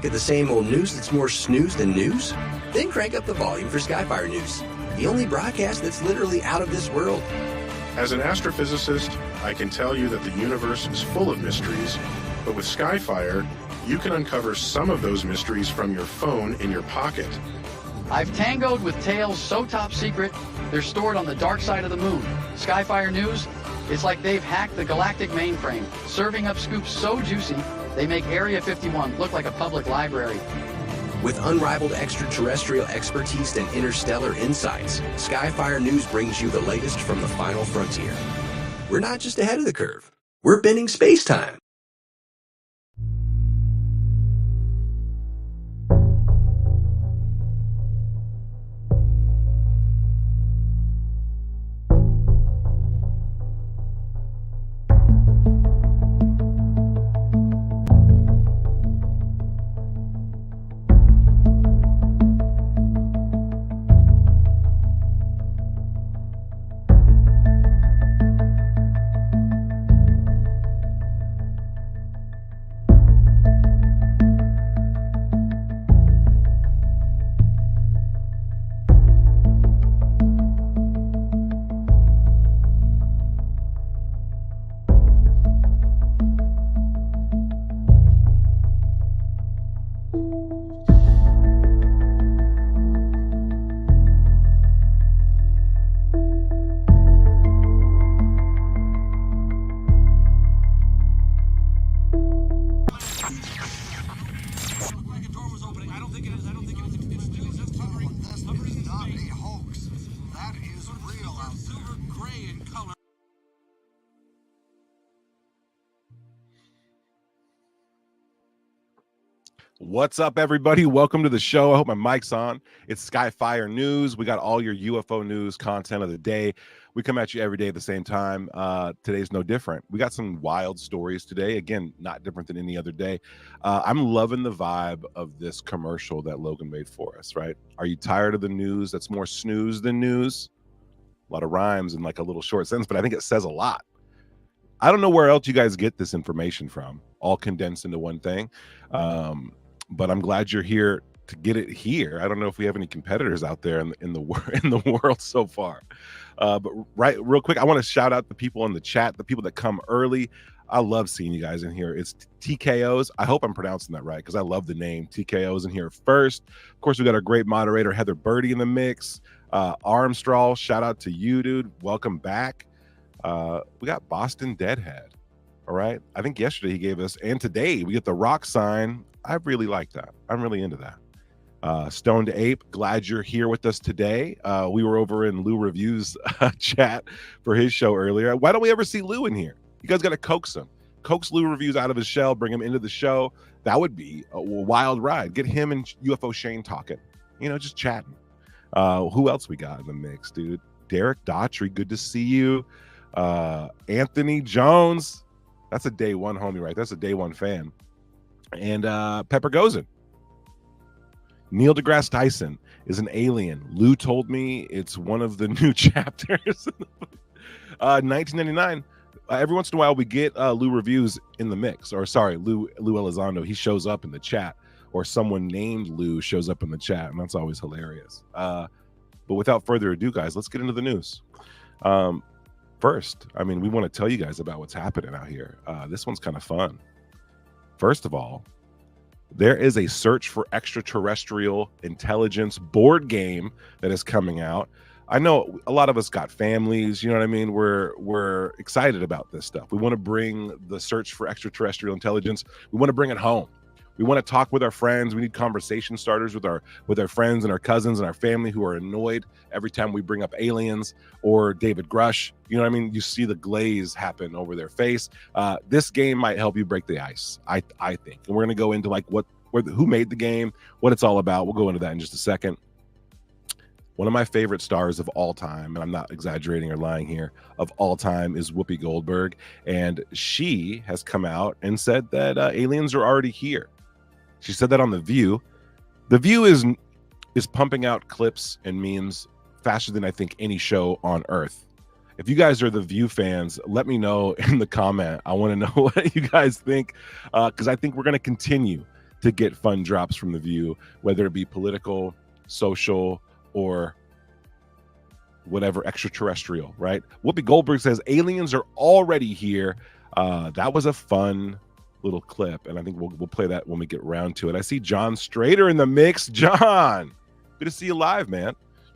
of the same old news that's more snooze than news? Then crank up the volume for Skyfire News, the only broadcast that's literally out of this world. As an astrophysicist, I can tell you that the universe is full of mysteries, but with Skyfire, you can uncover some of those mysteries from your phone in your pocket. I've tangoed with tales so top secret, they're stored on the dark side of the moon. Skyfire News, it's like they've hacked the galactic mainframe, serving up scoops so juicy, they make Area 51 look like a public library. With unrivaled extraterrestrial expertise and interstellar insights, Skyfire News brings you the latest from the final frontier. We're not just ahead of the curve, we're bending space-time. What's up, everybody? Welcome to the show. I hope my mic's on. It's Skyfire News. We got all your UFO news content of the day. We come at you every day at the same time. Today's no different. We got some wild stories today. Again, not different than any other day. I'm loving the vibe of this commercial that Logan made for us, right? Are you tired of the news that's more snooze than news? A lot of rhymes in like a little short sentence, but I think it says a lot. I don't know where else you guys get this information from, all condensed into one thing. But I'm glad you're here to get it here. I don't know if we have any competitors out there in the world so far. But real quick, I want to shout out the people in the chat, the people that come early. I love seeing you guys in here. It's TKOs. I hope I'm pronouncing that right because I love the name. TKOs in here first. Of course, we got our great moderator, Heather Birdie, in the mix. Armstrong, shout out to you, dude. Welcome back. We got Boston Deadhead. All right. I think yesterday he gave us, and today we get the rock sign. I really like that. I'm really into that. Stoned Ape, glad you're here with us today. We were over in Lou Review's chat for his show earlier. Why don't we ever see Lou in here? You guys got to coax him. Coax Lou Reviews out of his shell, bring him into the show. That would be a wild ride. Get him and UFO Shane talking, just chatting. Who else we got in the mix, dude? Derek Daughtry, good to see you. Anthony Jones, that's a day one homie, right? That's a day one fan. And Pepper Gozin. Neil deGrasse Tyson is an alien. Lou told me it's one of the new chapters. 1999. Every once in a while we get Lou Reviews in the mix. Or sorry, Lou Elizondo. He shows up in the chat. Or someone named Lou shows up in the chat. And that's always hilarious. But without further ado, guys, let's get into the news. First, we want to tell you guys about what's happening out here. This one's kind of fun. First of all, there is a search for extraterrestrial intelligence board game that is coming out. I know a lot of us got families, you know what I mean? We're excited about this stuff. We want to bring the search for extraterrestrial intelligence. We want to bring it home. We want to talk with our friends. We need conversation starters with our friends and our cousins and our family who are annoyed every time we bring up aliens or David Grush. You know what I mean? You see the glaze happen over their face. This game might help you break the ice, I think. And we're going to go into like who made the game, what it's all about. We'll go into that in just a second. One of my favorite stars of all time, and I'm not exaggerating or lying here, of all time is Whoopi Goldberg. And she has come out and said that aliens are already here. She said that on The View. The View is pumping out clips and memes faster than I think any show on Earth. If you guys are The View fans, let me know in the comment. I want to know what you guys think, because I think we're going to continue to get fun drops from The View, whether it be political, social, or whatever extraterrestrial, right? Whoopi Goldberg says aliens are already here. That was a fun little clip, and I think we'll play that when we get around to it. I see John Strader in the mix. John, good to see you live, man.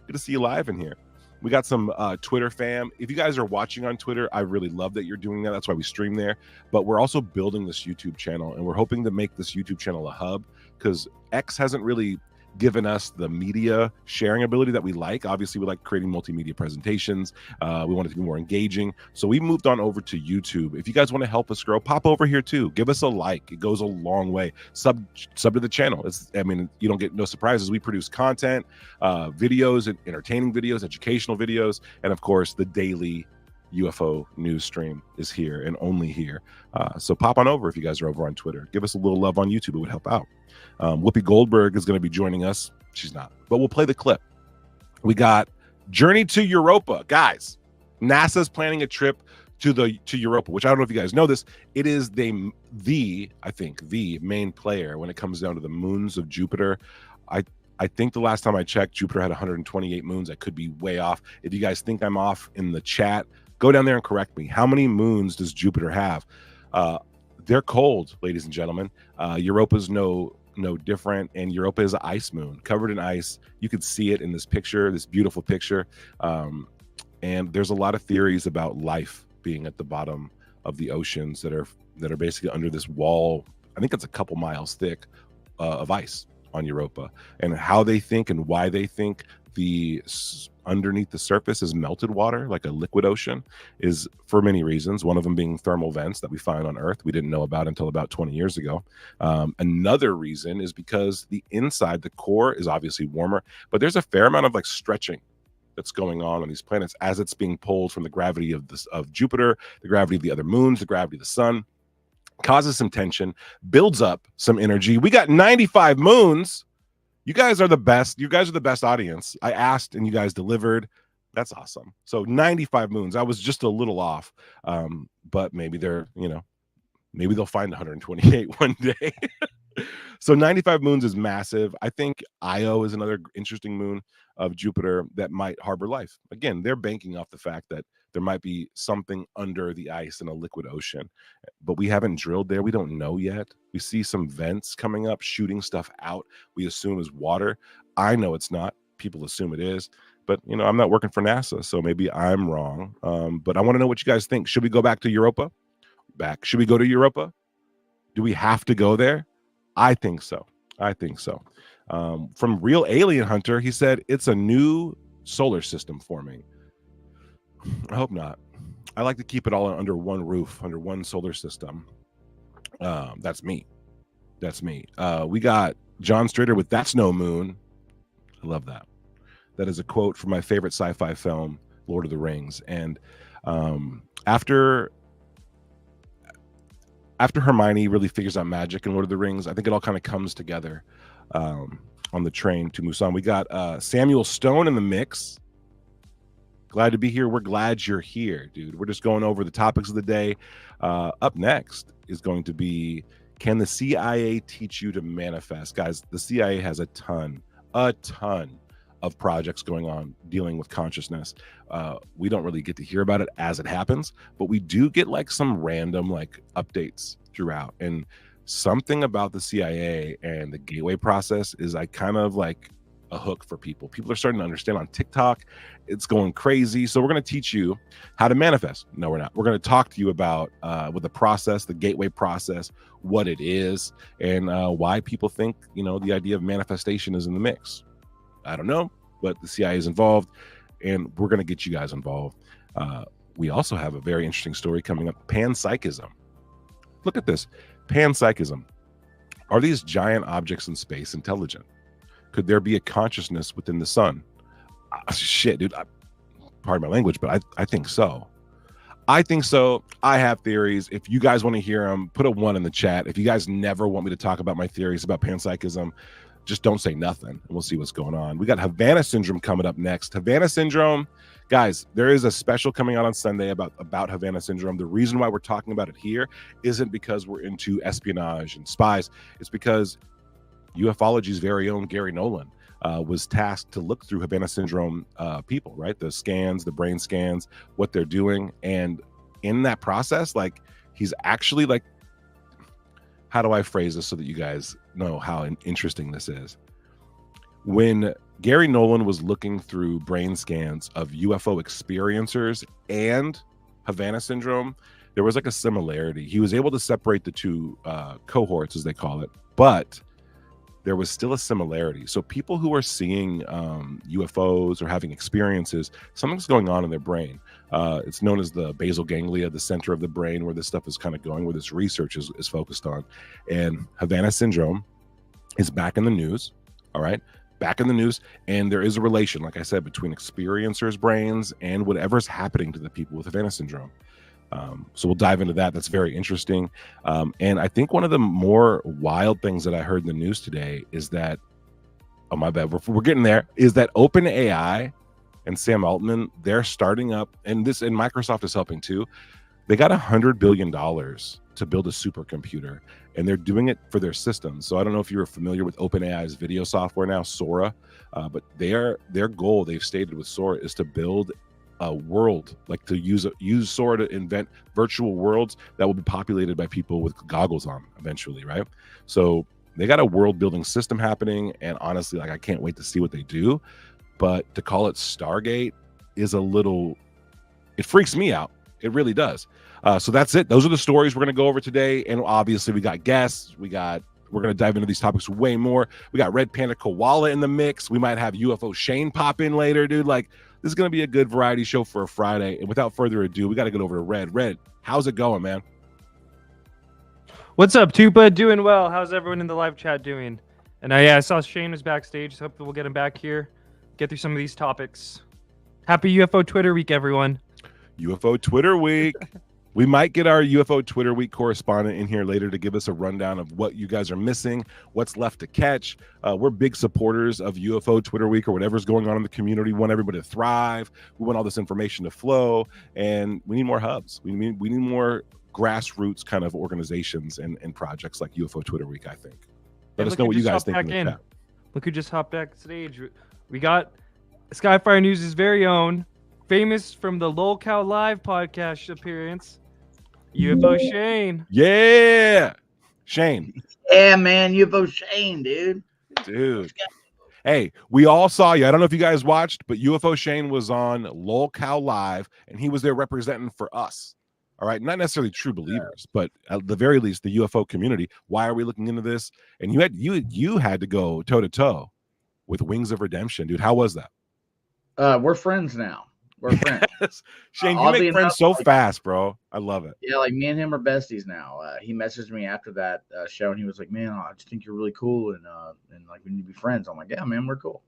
Good to see you live in here. We got some Twitter fam. If you guys are watching on Twitter, I really love that you're doing that. That's why we stream there. But we're also building this YouTube channel, and we're hoping to make this YouTube channel a hub, because X hasn't really given us the media sharing ability that we like. Obviously, we like creating multimedia presentations. We want it to be more engaging. So we moved on over to YouTube. If you guys want to help us grow, pop over here too. Give us a like. It goes a long way. Sub to the channel. You don't get no surprises. We produce content, videos, entertaining videos, educational videos, and of course, the daily UFO news stream is here and only here. So pop on over if you guys are over on Twitter. Give us a little love on YouTube. It would help out. Whoopi Goldberg is going to be joining us. She's not, but we'll play the clip. We got Journey to Europa. Guys, NASA's planning a trip to Europa, which I don't know if you guys know this. It is the main player when it comes down to the moons of Jupiter. I think the last time I checked, Jupiter had 128 moons. I could be way off. If you guys think I'm off in the chat, go down there and correct me. How many moons does Jupiter have? They're cold, ladies and gentlemen. Europa's no different, and Europa is an ice moon covered in ice. You can see it in this picture, this beautiful picture. And there's a lot of theories about life being at the bottom of the oceans that are basically under this wall. I think it's a couple miles thick of ice on Europa, and how they think and why they think underneath the surface is melted water, like a liquid ocean, is for many reasons. One of them being thermal vents that we find on Earth we didn't know about until about 20 years ago. Another reason is because the inside, the core, is obviously warmer, but there's a fair amount of like stretching that's going on these planets as it's being pulled from the gravity of Jupiter, the gravity of the other moons, the gravity of the sun. Causes some tension, builds up some energy. We got 95 moons. You guys are the best. You guys are the best audience. I asked and you guys delivered. That's awesome. So 95 moons. I was just a little off. But maybe maybe they'll find 128 one day. So 95 moons is massive. I think Io is another interesting moon of Jupiter that might harbor life. Again, they're banking off the fact that there might be something under the ice in a liquid ocean, but we haven't drilled there. We don't know yet. We see some vents coming up, shooting stuff out. We assume is water. I know it's not. People assume it is, but I'm not working for NASA, so maybe I'm wrong. But I want to know what you guys think. Should we go back to Europa? Should we go to Europa? Do we have to go there? I think so. From Real Alien Hunter, he said it's a new solar system forming. I hope not. I like to keep it all under one roof, under one solar system. That's me. We got John Strader with "That's No Moon." I love that. That is a quote from my favorite sci-fi film, Lord of the Rings. And after Hermione really figures out magic in Lord of the Rings, I think it all kind of comes together on the train to Musan. We got Samuel Stone in the mix. Glad to be here. We're glad you're here, dude. We're just going over the topics of the day. Up next is going to be, can the CIA teach you to manifest? Guys, the CIA has a ton of projects going on dealing with consciousness. We don't really get to hear about it as it happens, but we do get like some random like updates throughout. And something about the CIA and the gateway process is kind of like a hook for people. People are starting to understand on TikTok. It's going crazy. So we're going to teach you how to manifest. No, we're not. We're going to talk to you about with the process, the gateway process, what it is, and why people think, the idea of manifestation is in the mix. I don't know, but the CIA is involved, and we're going to get you guys involved. We also have a very interesting story coming up. Panpsychism. Look at this. Panpsychism. Are these giant objects in space intelligent? Could there be a consciousness within the sun? Shit, dude. Pardon my language, but I think so. I have theories. If you guys want to hear them, put a 1 in the chat. If you guys never want me to talk about my theories about panpsychism, just don't say nothing, and we'll see what's going on. We got Havana syndrome coming up next. Havana syndrome, guys, there is a special coming out on Sunday about Havana syndrome. The reason why we're talking about it here isn't because we're into espionage and spies. It's because ufology's very own Gary Nolan was tasked to look through Havana syndrome people, right? The scans, the brain scans, what they're doing. And in that process, like, he's actually like, how do I phrase this so that you guys know how interesting this is? When Gary Nolan was looking through brain scans of UFO experiencers and Havana syndrome, there was like a similarity. He was able to separate the two cohorts, as they call it, but there was still a similarity. So people who are seeing UFOs or having experiences, something's going on in their brain. It's known as the basal ganglia, the center of the brain where this stuff is kind of going, where this research is focused on. And Havana syndrome is back in the news, all right? Back in the news. And there is a relation, like I said, between experiencers' brains and whatever's happening to the people with Havana syndrome. So we'll dive into that. That's very interesting. And I think one of the more wild things that I heard in the news today is that, oh, my bad, we're getting there, is that OpenAI and Sam Altman, they're starting up, and Microsoft is helping too. They got $100 billion to build a supercomputer, and they're doing it for their systems. So I don't know if you're familiar with OpenAI's video software now, Sora, but their goal, they've stated with Sora, is to build a world, like to use Sora to invent virtual worlds that will be populated by people with goggles on eventually, right? So they got a world building system happening, and honestly, like, I can't wait to see what they do. But to call it Stargate is a little, it freaks me out. It really does. So that's it. Those are the stories we're going to go over today. And obviously we got guests. We're going to dive into these topics way more. We got Red Panda Koala in the mix. We might have UFO Shane pop in later, dude. Like, this is going to be a good variety show for a Friday. And without further ado, we got to get over to Red. Red, how's it going, man? What's up, Tupa? Doing well. How's everyone in the live chat doing? And I saw Shane was backstage. So hopefully we'll get him back here, get through some of these topics. Happy UFO Twitter week, everyone. UFO Twitter week. We might get our UFO Twitter week correspondent in here later to give us a rundown of what you guys are missing, what's left to catch. We're big supporters of UFO Twitter week or whatever's going on in the community. We want everybody to thrive. We want all this information to flow, and we need more hubs. We need more grassroots kind of organizations and projects like UFO Twitter week, I think. Let us know what you guys think. Look who just hopped back stage. We got Skyfire News' very own, famous from the LOLCOW Live podcast appearance, UFO Shane. Yeah, Shane. Yeah, man, UFO Shane, dude. Hey, we all saw you. I don't know if you guys watched, but UFO Shane was on LOLCOW Live, and he was there representing for us. All right, not necessarily true believers, but at the very least, the UFO community. Why are we looking into this? And you had to go toe to toe with Wings of Redemption, dude. How was that? We're friends now. We're friends. Shane, you make friends so fast, bro. I love it. Yeah, like me and him are besties now. He messaged me after that show, and he was like, "Man, I just think you're really cool, and like we need to be friends." I'm like, "Yeah, man, we're cool."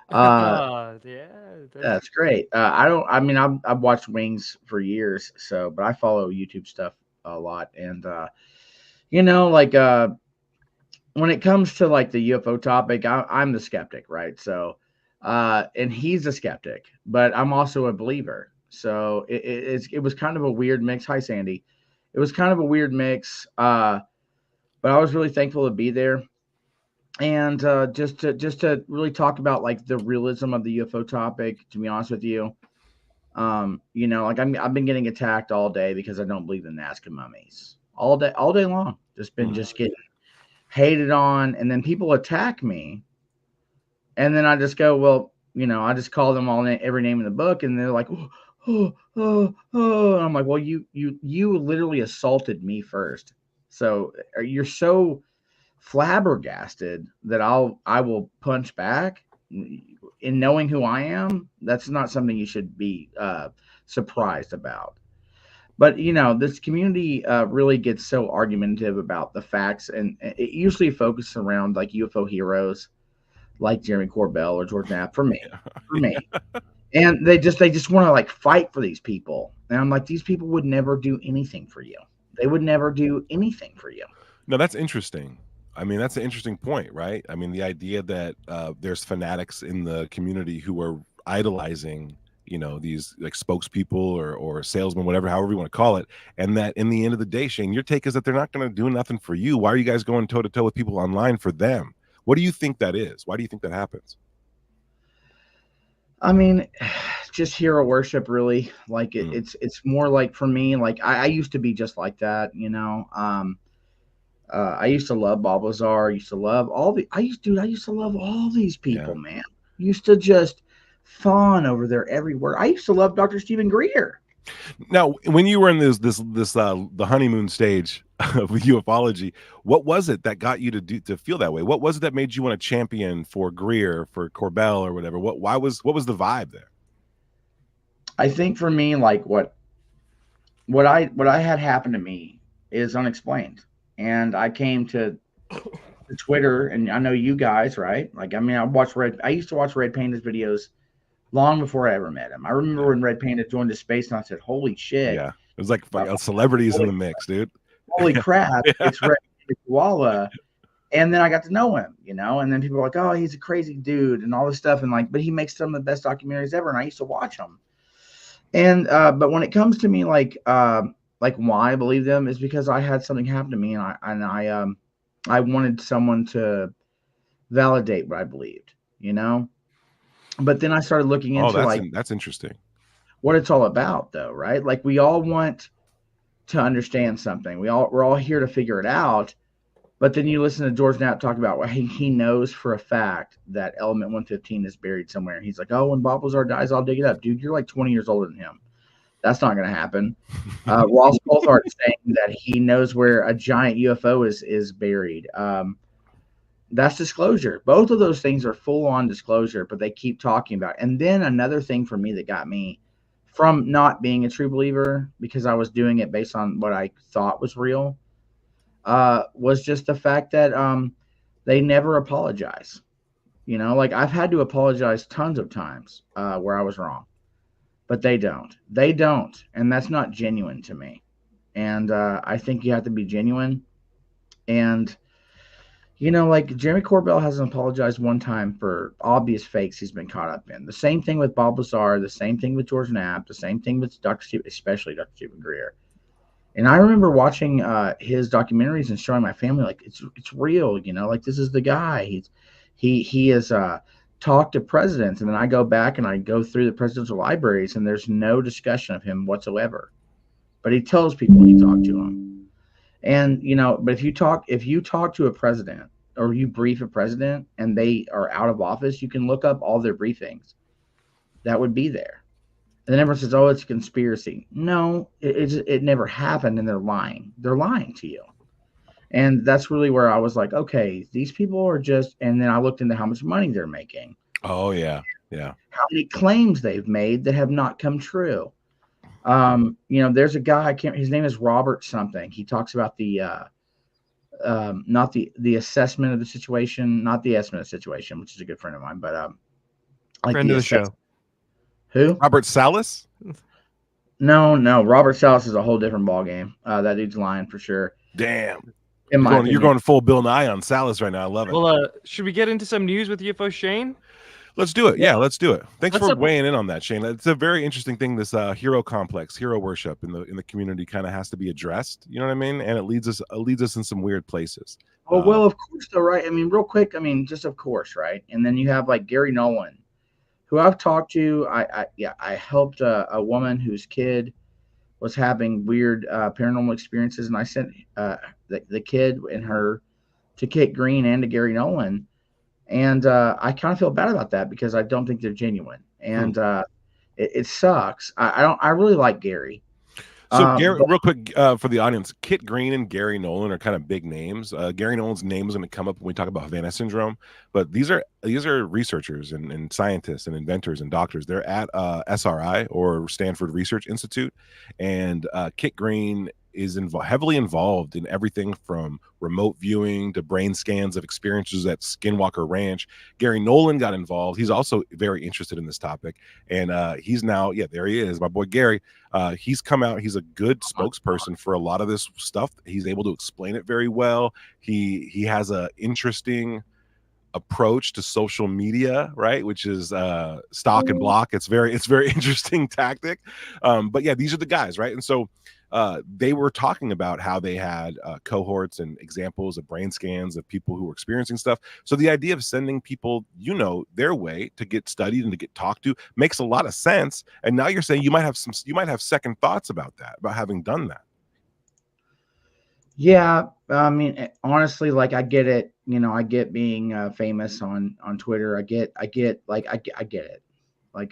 That's great. I've watched Wings for years, but I follow YouTube stuff a lot, and when it comes to like the UFO topic, I'm the skeptic, right? So. And he's a skeptic, but I'm also a believer. So it was kind of a weird mix. Hi, Sandy. It was kind of a weird mix. But I was really thankful to be there. And just to really talk about like the realism of the UFO topic, to be honest with you, like I've been getting attacked all day because I don't believe in Nazca mummies all day long. Just getting hated on, and then people attack me. And then I just go, well, I just call them all every name in the book, and they're like, oh. And I'm like, well, you literally assaulted me first, so you're so flabbergasted that I will punch back. In knowing who I am, that's not something you should be surprised about. But this community really gets so argumentative about the facts, and it usually focuses around like UFO heroes, like Jeremy Corbell or George Knapp, for me. And they just want to like fight for these people. And I'm like, these people would never do anything for you. They would never do anything for you. No, that's interesting. I mean, that's an interesting point, right? I mean, the idea that there's fanatics in the community who are idolizing, these like spokespeople or salesmen, whatever, however you want to call it, and that in the end of the day, Shane, your take is that they're not going to do nothing for you. Why are you guys going toe to toe with people online for them? What do you think that is? Why do you think that happens? I mean, just hero worship, really. Like it's more like, for me, like I used to be just like that, I used to love Bob Lazar. I used to love I used to love all these people, man. Used to just fawn over their every word. I used to love Dr. Stephen Greer. Now, when you were in this the honeymoon stage of ufology, what was it that got you to feel that way? What was it that made you want to champion for Greer, for Corbell, or whatever? What was the vibe there? I think for me, like what I had happen to me is unexplained, and I came to Twitter, and I know you guys, right? Like, I mean, I used to watch Red Panda's videos long before I ever met him. I remember when Red Panda joined the space, and I said, "Holy shit!" Yeah, it was like celebrities in the mix, dude. Holy crap! It's Red Panda Koala. And then I got to know him, and then people were like, "Oh, he's a crazy dude," and all this stuff, and but he makes some of the best documentaries ever, and I used to watch them. And but when it comes to me, like why I believe them is because I had something happen to me, and I wanted someone to validate what I believed, But then I started looking into that's interesting. What it's all about, though, right? Like, we all want to understand something. We're all here to figure it out. But then you listen to George Knapp talk about what he knows for a fact that element 115 is buried somewhere. He's like, "Oh, when Bob Lazar dies, I'll dig it up." Dude, you're like 20 years older than him. That's not going to happen. Ross Coulthard is saying that he knows where a giant UFO is buried. That's disclosure. Both of those things are full-on disclosure, but they keep talking about it. And then another thing for me that got me from not being a true believer, because I was doing it based on what I thought was real, was just the fact that they never apologize. Like, I've had to apologize tons of times where I was wrong, but they don't. And that's not genuine to me. And I think you have to be genuine. And like, Jeremy Corbell hasn't apologized one time for obvious fakes he's been caught up in. The same thing with Bob Lazar, the same thing with George Knapp, the same thing with especially Dr. Stephen Greer. And I remember watching his documentaries and showing my family, like, it's real, like, this is the guy. He has talked to presidents. And then I go back and I go through the presidential libraries, and there's no discussion of him whatsoever. But he tells people he talked to him. And, but if you talk to a president, or you brief a president and they are out of office, you can look up all their briefings that would be there. And then everyone says, "Oh, it's a conspiracy." No, it never happened, and they're lying. They're lying to you. And that's really where I was like, okay, these people are just, and then I looked into how much money they're making. Oh, yeah. Yeah. How many claims they've made that have not come true. There's a guy, his name is Robert something. He talks about the not the assessment of the situation, not the estimate of the situation, which is a good friend of mine, but like friend of the show. Who? Robert Salas? No, Robert Salas is a whole different ballgame. That dude's lying for sure. Damn. You're going full Bill Nye on Salas right now. I love it. Well, should we get into some news with UFO Shane? Let's do it. Yeah, let's do it. Thanks for weighing in on that, Shane. It's a very interesting thing. This hero complex, hero worship in the community kind of has to be addressed. You know what I mean? And it leads us in some weird places. Well, of course, though, right? I mean, real quick. I mean, just of course, right? And then you have like Gary Nolan, who I've talked to. I helped a woman whose kid was having weird paranormal experiences, and I sent the kid and her to Kit Green and to Gary Nolan. And I kind of feel bad about that because I don't think they're genuine, and it sucks. I really like Gary. So Gary, real quick for the audience, Kit Green and Gary Nolan are kind of big names. Gary Nolan's name is going to come up when we talk about Havana syndrome, but these are researchers and scientists and inventors and doctors. They're at SRI, or Stanford Research Institute, and Kit Green is heavily involved in everything from remote viewing to brain scans of experiences at Skinwalker Ranch. Gary Nolan got involved. He's also very interested in this topic, and he's now, there he is, my boy Gary. He's come out. He's a good spokesperson for a lot of this stuff. He's able to explain it very well. He has a interesting approach to social media, right, which is stock and block. It's very interesting tactic. But yeah, these are the guys, right? And so they were talking about how they had cohorts and examples of brain scans of people who were experiencing stuff. So the idea of sending people, their way to get studied and to get talked to makes a lot of sense. And now you're saying you might have second thoughts about that, about having done that. Yeah, I mean, honestly, like I get it. I get being famous on Twitter. I get it. Like I get like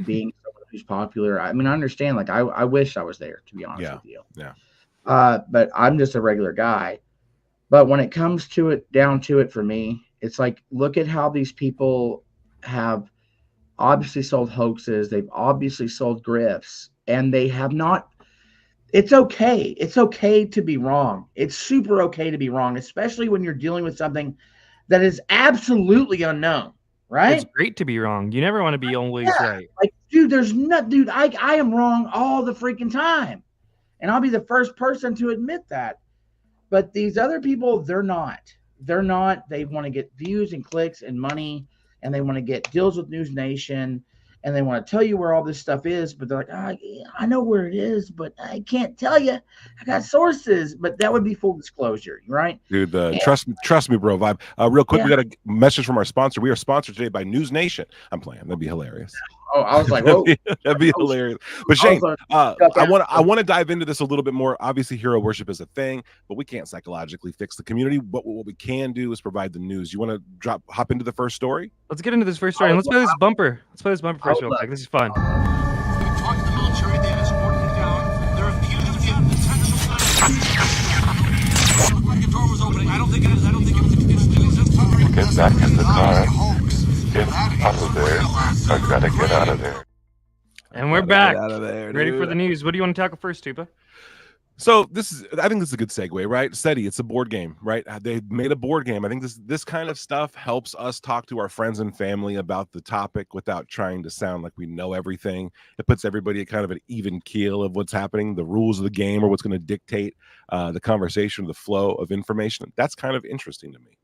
being someone who's popular. I mean, I understand. Like I wish I was there, to be honest with you. Yeah. But I'm just a regular guy. But when it comes down to it for me, it's like, look at how these people have obviously sold hoaxes. They've obviously sold grifts, and they have not. It's okay. It's okay to be wrong. It's super okay to be wrong, especially when you're dealing with something that is absolutely unknown, right? It's great to be wrong. You never want to be always right. Like, dude, I am wrong all the freaking time. And I'll be the first person to admit that. But these other people, they're not. They're not. They want to get views and clicks and money, and they want to get deals with News Nation. And they want to tell you where all this stuff is, but they're like, I know where it is, but I can't tell you. I got sources, but that would be full disclosure, right? Dude, trust me, bro. Vibe. Real quick, we got a message from our sponsor. We are sponsored today by News Nation. I'm playing. That'd be hilarious. Oh, I was like, whoa. That'd be hilarious. But Shane, I want to dive into this a little bit more. Obviously, hero worship is a thing, but we can't psychologically fix the community. But what we can do is provide the news. You want to hop into the first story? Let's get into this first story. And let's play this bumper. Let's play this bumper first real quick. This is fun. Get back in the car. Get out of there. I gotta get out of there. And we're back. Out of there, ready for the news. What do you want to tackle first, Tupa? So I think this is a good segue, right? SETI, it's a board game, right? They made a board game. I think this kind of stuff helps us talk to our friends and family about the topic without trying to sound like we know everything. It puts everybody at kind of an even keel of what's happening, the rules of the game, or what's going to dictate the conversation, the flow of information. That's kind of interesting to me.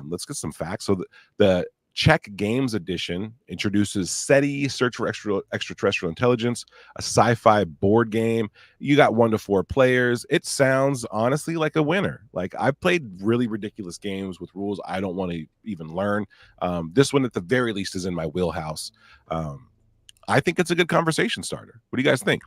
Let's get some facts. So the Czech Games Edition introduces SETI, Search for Extraterrestrial Intelligence, a sci-fi board game. You got 1 to 4 players. It sounds honestly like a winner. Like, I've played really ridiculous games with rules I don't want to even learn. This one, at the very least, is in my wheelhouse. I think it's a good conversation starter. What do you guys think?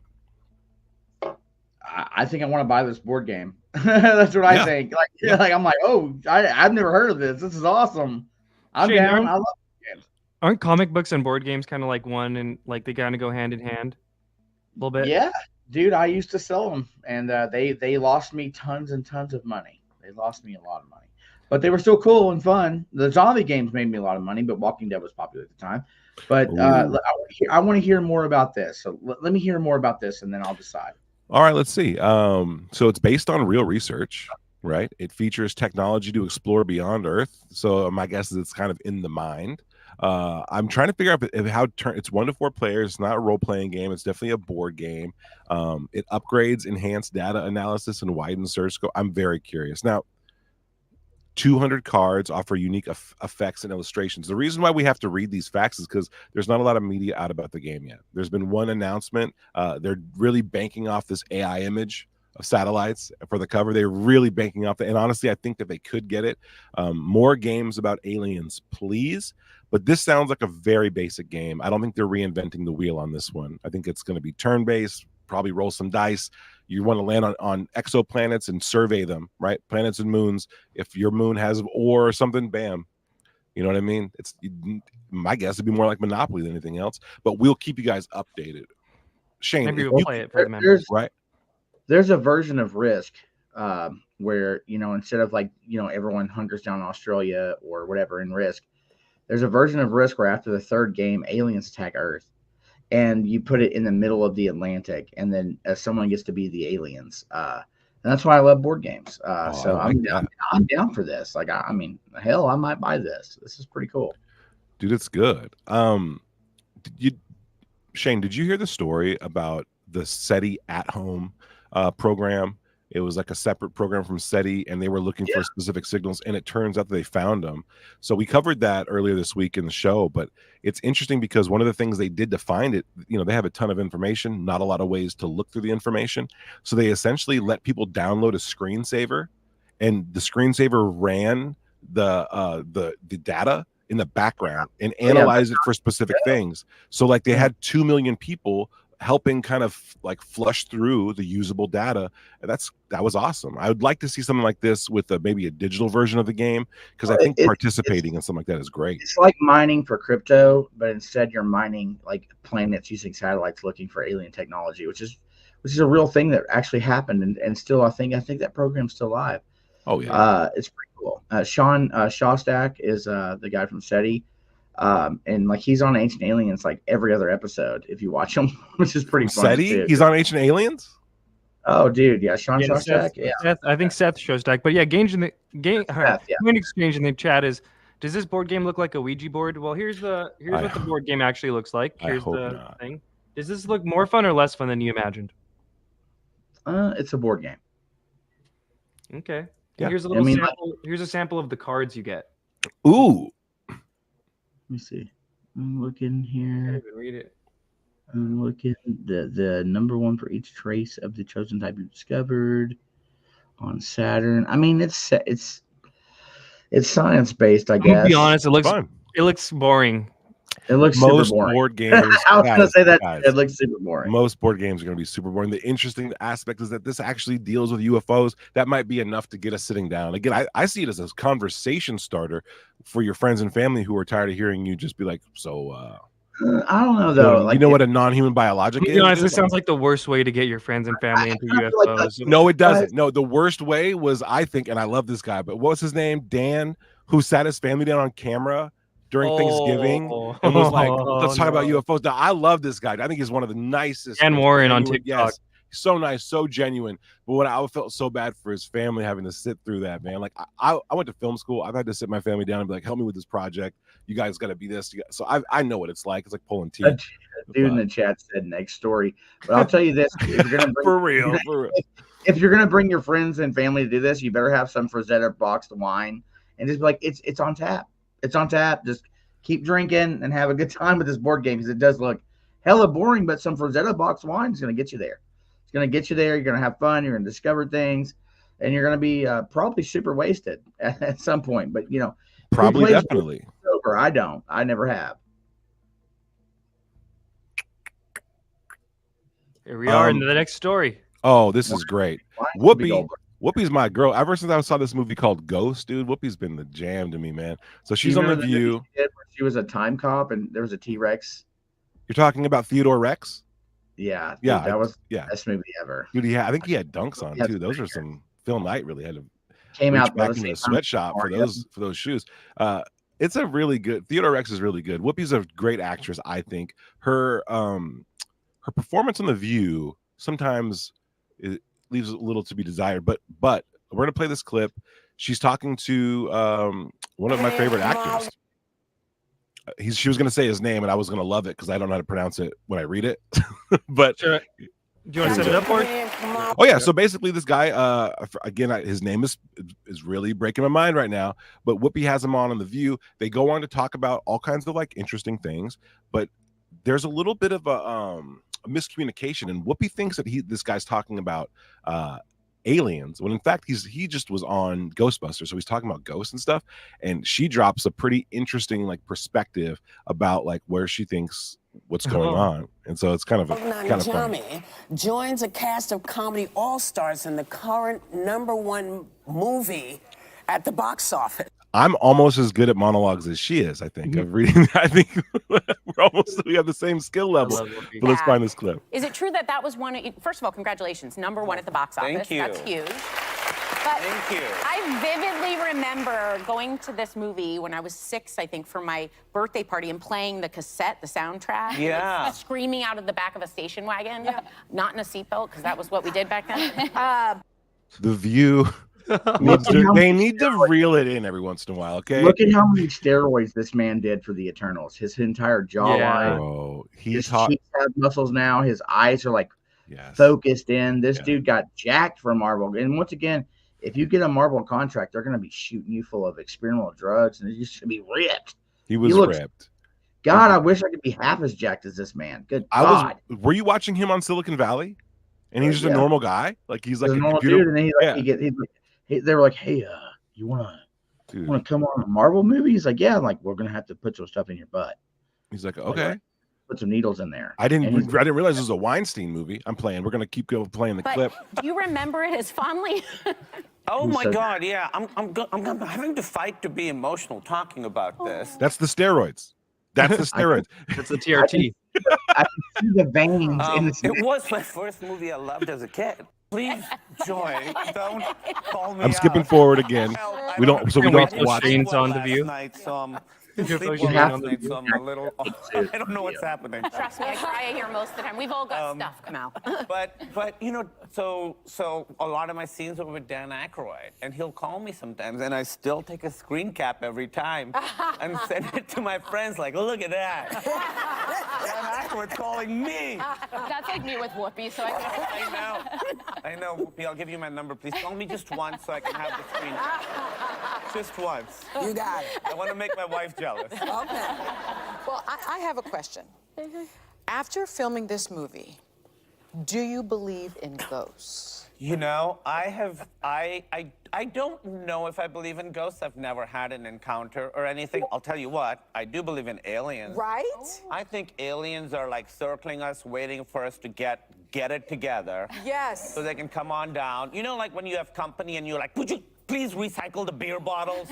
I think I want to buy this board game. That's what I think. Like I'm like, oh, I've never heard of this. This is awesome. I'm Shane, down. I love games. Aren't comic books and board games kind of like one, and like they kind of go hand in hand a little bit? Yeah, dude, I used to sell them, and they lost me tons and tons of money. They lost me a lot of money, but they were still cool and fun. The zombie games made me a lot of money, but Walking Dead was popular at the time. But I want to hear more about this. So let me hear more about this, and then I'll decide. All right, let's see. So it's based on real research, right? It features technology to explore beyond Earth. So my guess is it's kind of in the mind. I'm trying to figure out it's 1 to 4 players. It's not a role-playing game. It's definitely a board game. It upgrades enhanced data analysis and widens search scope. I'm very curious. Now, 200 cards offer unique effects and illustrations. The reason why we have to read these facts is because there's not a lot of media out about the game yet. There's been one announcement. They're really banking off this AI image of satellites for the cover. They're really banking off that. And honestly, I think that they could get it. More games about aliens, please. But this sounds like a very basic game. I don't think they're reinventing the wheel on this one. I think it's going to be turn-based, probably roll some dice. You want to land on exoplanets and survey them, right? Planets and moons. If your moon has ore or something, bam. You know what I mean? It's my guess it'd be more like Monopoly than anything else. But we'll keep you guys updated. Shane, maybe we'll play it for the members, right? There's a version of Risk where, instead of everyone hunkers down Australia or whatever in Risk, there's a version of Risk where after the third game, aliens attack Earth. and you put it in the middle of the Atlantic, and then someone gets to be the aliens. And that's why I love board games. So I'm down for this. Like, I mean, hell, I might buy this. This is pretty cool. Dude, it's good. Shane, did you hear the story about the SETI at home program? It was like a separate program from SETI, and they were looking for specific signals, and it turns out that they found them. So we covered that earlier this week in the show, but it's interesting because one of the things they did to find it, they have a ton of information, not a lot of ways to look through the information. So they essentially let people download a screensaver, and the screensaver ran the data in the background and analyzed it for specific things. So like they had 2 million people helping kind of like flush through the usable data. And that was awesome. I would like to see something like this with maybe a digital version of the game, because I think participating in something like that is great. It's like mining for crypto, but instead you're mining like planets using satellites looking for alien technology, which is a real thing that actually happened, and still I think that program's still live. Oh yeah, it's pretty cool. Sean Shostak is the guy from SETI. And like he's on Ancient Aliens like every other episode if you watch him, which is pretty fun. SETI? He's on Ancient Aliens? Oh, dude, yeah, Sean Shostak. Seth, I think Seth Shostak. But yeah, Gauge in the game. Exchange in the chat is, does this board game look like a Ouija board? Well, here's what the board game actually looks like. Here's the thing. Does this look more fun or less fun than you imagined? It's a board game. Okay. Yeah. Here's a little sample. Here's a sample of the cards you get. Ooh. Let me see. I'm looking here. I didn't read it. I'm looking the number one for each trace of the chosen type you discovered on Saturn. I mean, it's science based, I guess. To be honest, it looks boring. It looks most super boring. Board games. I was gonna say that it looks super boring. Most board games are going to be super boring. The interesting aspect is that this actually deals with UFOs. That might be enough to get us sitting down. Again, I see it as a conversation starter for your friends and family who are tired of hearing you just be like, so. I don't know though. You know what a non-human biologic is? Honest, this sounds like the worst way to get your friends and family into UFOs. No, it doesn't. No, the worst way was, I think, and I love this guy, but what was his name? Dan, who sat his family down on camera during Thanksgiving and was like, let's talk about UFOs. Now, I love this guy. I think he's one of the nicest. Dan Warren on TikTok. Yes, so nice, so genuine. But what I felt so bad for his family having to sit through that, man. Like I went to film school. I've had to sit my family down and be like, help me with this project. You guys got to be this. So I know what it's like. It's like pulling teeth. Dude in the chat said next story. But I'll tell you this. If you're gonna bring, for real. If you're going to bring your friends and family to do this, you better have some Frazetta boxed wine and just be like, it's on tap. It's on tap. Just keep drinking and have a good time with this board game, because it does look hella boring, but some Frazetta boxed wine is going to get you there. It's going to get you there. You're going to have fun. You're going to discover things, and you're going to be probably super wasted at some point. But, probably definitely. Sober. I don't. I never have. Here we are in the next story. Oh, this is great. Whoopi's my girl. Ever since I saw this movie called Ghost, dude, Whoopi's been the jam to me, man. So she's on The View. She was a time cop, and there was a T-Rex. You're talking about Theodore Rex? Yeah. Dude, that was the best movie ever. Dude, I think he had dunks on too. Those are some. Phil Knight really had to came out back into the sweatshop for those shoes. It's a really good. Theodore Rex is really good. Whoopi's a great actress, I think. Her performance on The View sometimes it leaves a little to be desired, but we're gonna play this clip. She's talking to one of my favorite actors. She was gonna say his name, and I was gonna love it because I don't know how to pronounce it when I read it. But sure. Do you want to set it up for it? Oh yeah. So basically, this guy, again, his name is really breaking my mind right now. But Whoopi has him on The View. They go on to talk about all kinds of like interesting things, but there's a little bit of a miscommunication, and Whoopi thinks that this guy's talking about aliens, when in fact he just was on Ghostbusters, so he's talking about ghosts and stuff. And she drops a pretty interesting like perspective about like where she thinks what's going on, and so it's kind of funny. Joins a cast of comedy all-stars in the current #1 movie at the box office. I'm almost as good at monologues as she is. I think of reading. I think we have the same skill level. But let's find this clip. Is it true that was one? First of all, congratulations, #1 at the box office. Thank you. That's huge. But Thank you. I vividly remember going to this movie when I was 6, I think, for my birthday party and playing the cassette, the soundtrack. Yeah. And screaming out of the back of a station wagon. Yeah. Not in a seatbelt, because that was what we did back then. The View. They need to reel it in every once in a while, okay? Look at how many steroids this man did for the Eternals. His entire jawline. Yeah. Bro, his cheeks have muscles now. His eyes are like focused in. This dude got jacked for Marvel. And once again, if you get a Marvel contract, they're going to be shooting you full of experimental drugs, and you should be ripped. He was ripped. God, I wish I could be half as jacked as this man. Good God. Were you watching him on Silicon Valley? And he's just a normal guy? Like he's like a normal dude, and they were like, "Hey, you want to come on a Marvel movie?" He's like, "Yeah." I'm like, "We're gonna have to put some stuff in your butt." He's like, "Okay." Put some needles in there. I didn't realize this was a Weinstein movie. I'm playing. We're gonna keep playing the clip. Do you remember it as fondly? Oh my God! Yeah, I'm having to fight to be emotional talking about this. That's the steroids. That's the steroids. That's the TRT. I can see the veins in the. It was my first movie I loved as a kid. Please, Joy, don't call me. I'm skipping forward again. We don't have to watch. Shane's on The View. I don't know what's happening. Trust me, I cry here most of the time. We've all got stuff come out. But you know, so a lot of my scenes are with Dan Aykroyd, and he'll call me sometimes, and I still take a screen cap every time and send it to my friends, like, look at that. Dan Aykroyd's calling me. That's like me with Whoopi, so I know, Whoopi, I'll give you my number. Please call me just once so I can have the screen. Just once. You got it. I want to make my wife jealous. Okay. Well, I have a question. After filming this movie, do you believe in ghosts? You know, I don't know if I believe in ghosts. I've never had an encounter or anything. I'll tell you what, I do believe in aliens. Right? I think aliens are like circling us, waiting for us to get it together. Yes. So they can come on down. You know, like when you have company and you're like, would you please recycle the beer bottles?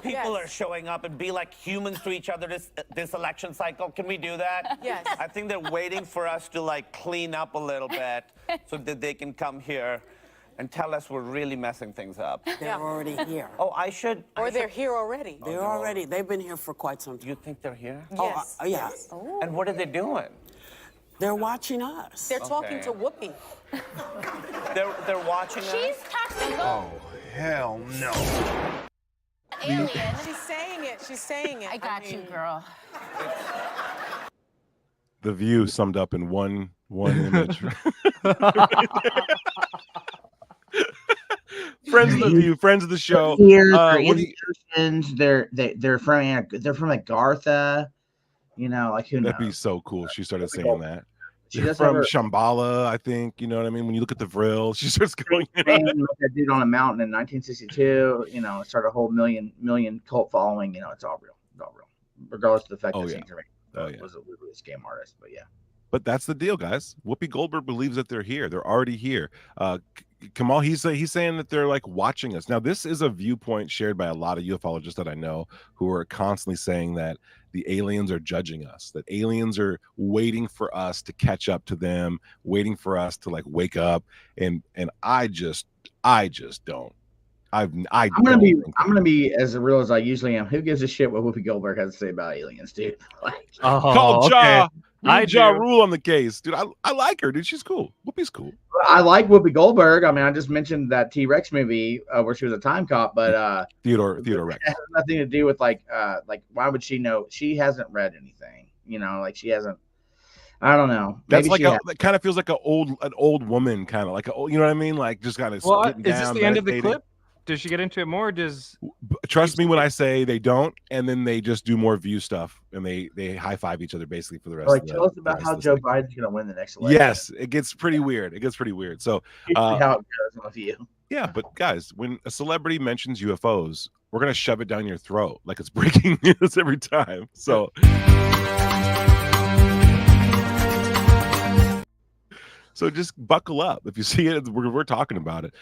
People are showing up and be like humans to each other this election cycle. Can we do that? Yes. I think they're waiting for us to like clean up a little bit so that they can come here and tell us we're really messing things up. They're already here. Oh, they're here already. They've been here for quite some time. You think they're here? Yes. Oh, yeah. Oh. And what are they doing? They're watching us. They're talking to Whoopi. They're watching us? She's talking. Oh, hell no. Alien. She's saying it. She's saying it. I got you, girl. The View summed up in one image. Friends of the View, friends of the show. They're from Agartha. You know, like who knows? That'd be so cool. She started saying that. She's from Shambhala, I think. You know what I mean? When you look at the Vril, she starts going. That dude on a mountain in 1962. You know, started a whole million cult following. You know, it's all real. Regardless of the fact that she's was a scam artist. But yeah. But that's the deal, guys. Whoopi Goldberg believes that they're here. They're already here. Kamal, he's saying that they're like watching us. Now, this is a viewpoint shared by a lot of ufologists that I know who are constantly saying that the aliens are judging us, that aliens are waiting for us to catch up to them, waiting for us to like wake up. And I just don't. I'm gonna be as real as I usually am. Who gives a shit what Whoopi Goldberg has to say about aliens, dude? Call Ja. Ja Rule on the case, dude. I like her, dude. She's cool. Whoopi's cool. I like Whoopi Goldberg. I mean, I just mentioned that T-Rex movie where she was a time cop, but Theodore Rex. It has nothing to do with like why would she know? She hasn't read anything, you know, like she hasn't. I don't know. That's like that kind of feels like an old woman, kind of like you know what I mean? Like just kind of. Well, is this the end of the clip? Does she get into it more? Trust me when I say they don't, and then they just do more View stuff, and they high five each other basically for the rest. Like, tell us about how Joe Biden's going to win the next election. Yes, it gets pretty weird. So how it goes on View. Yeah, but guys, when a celebrity mentions UFOs, we're gonna shove it down your throat like it's breaking news every time. So So just buckle up. If you see it, we're talking about it.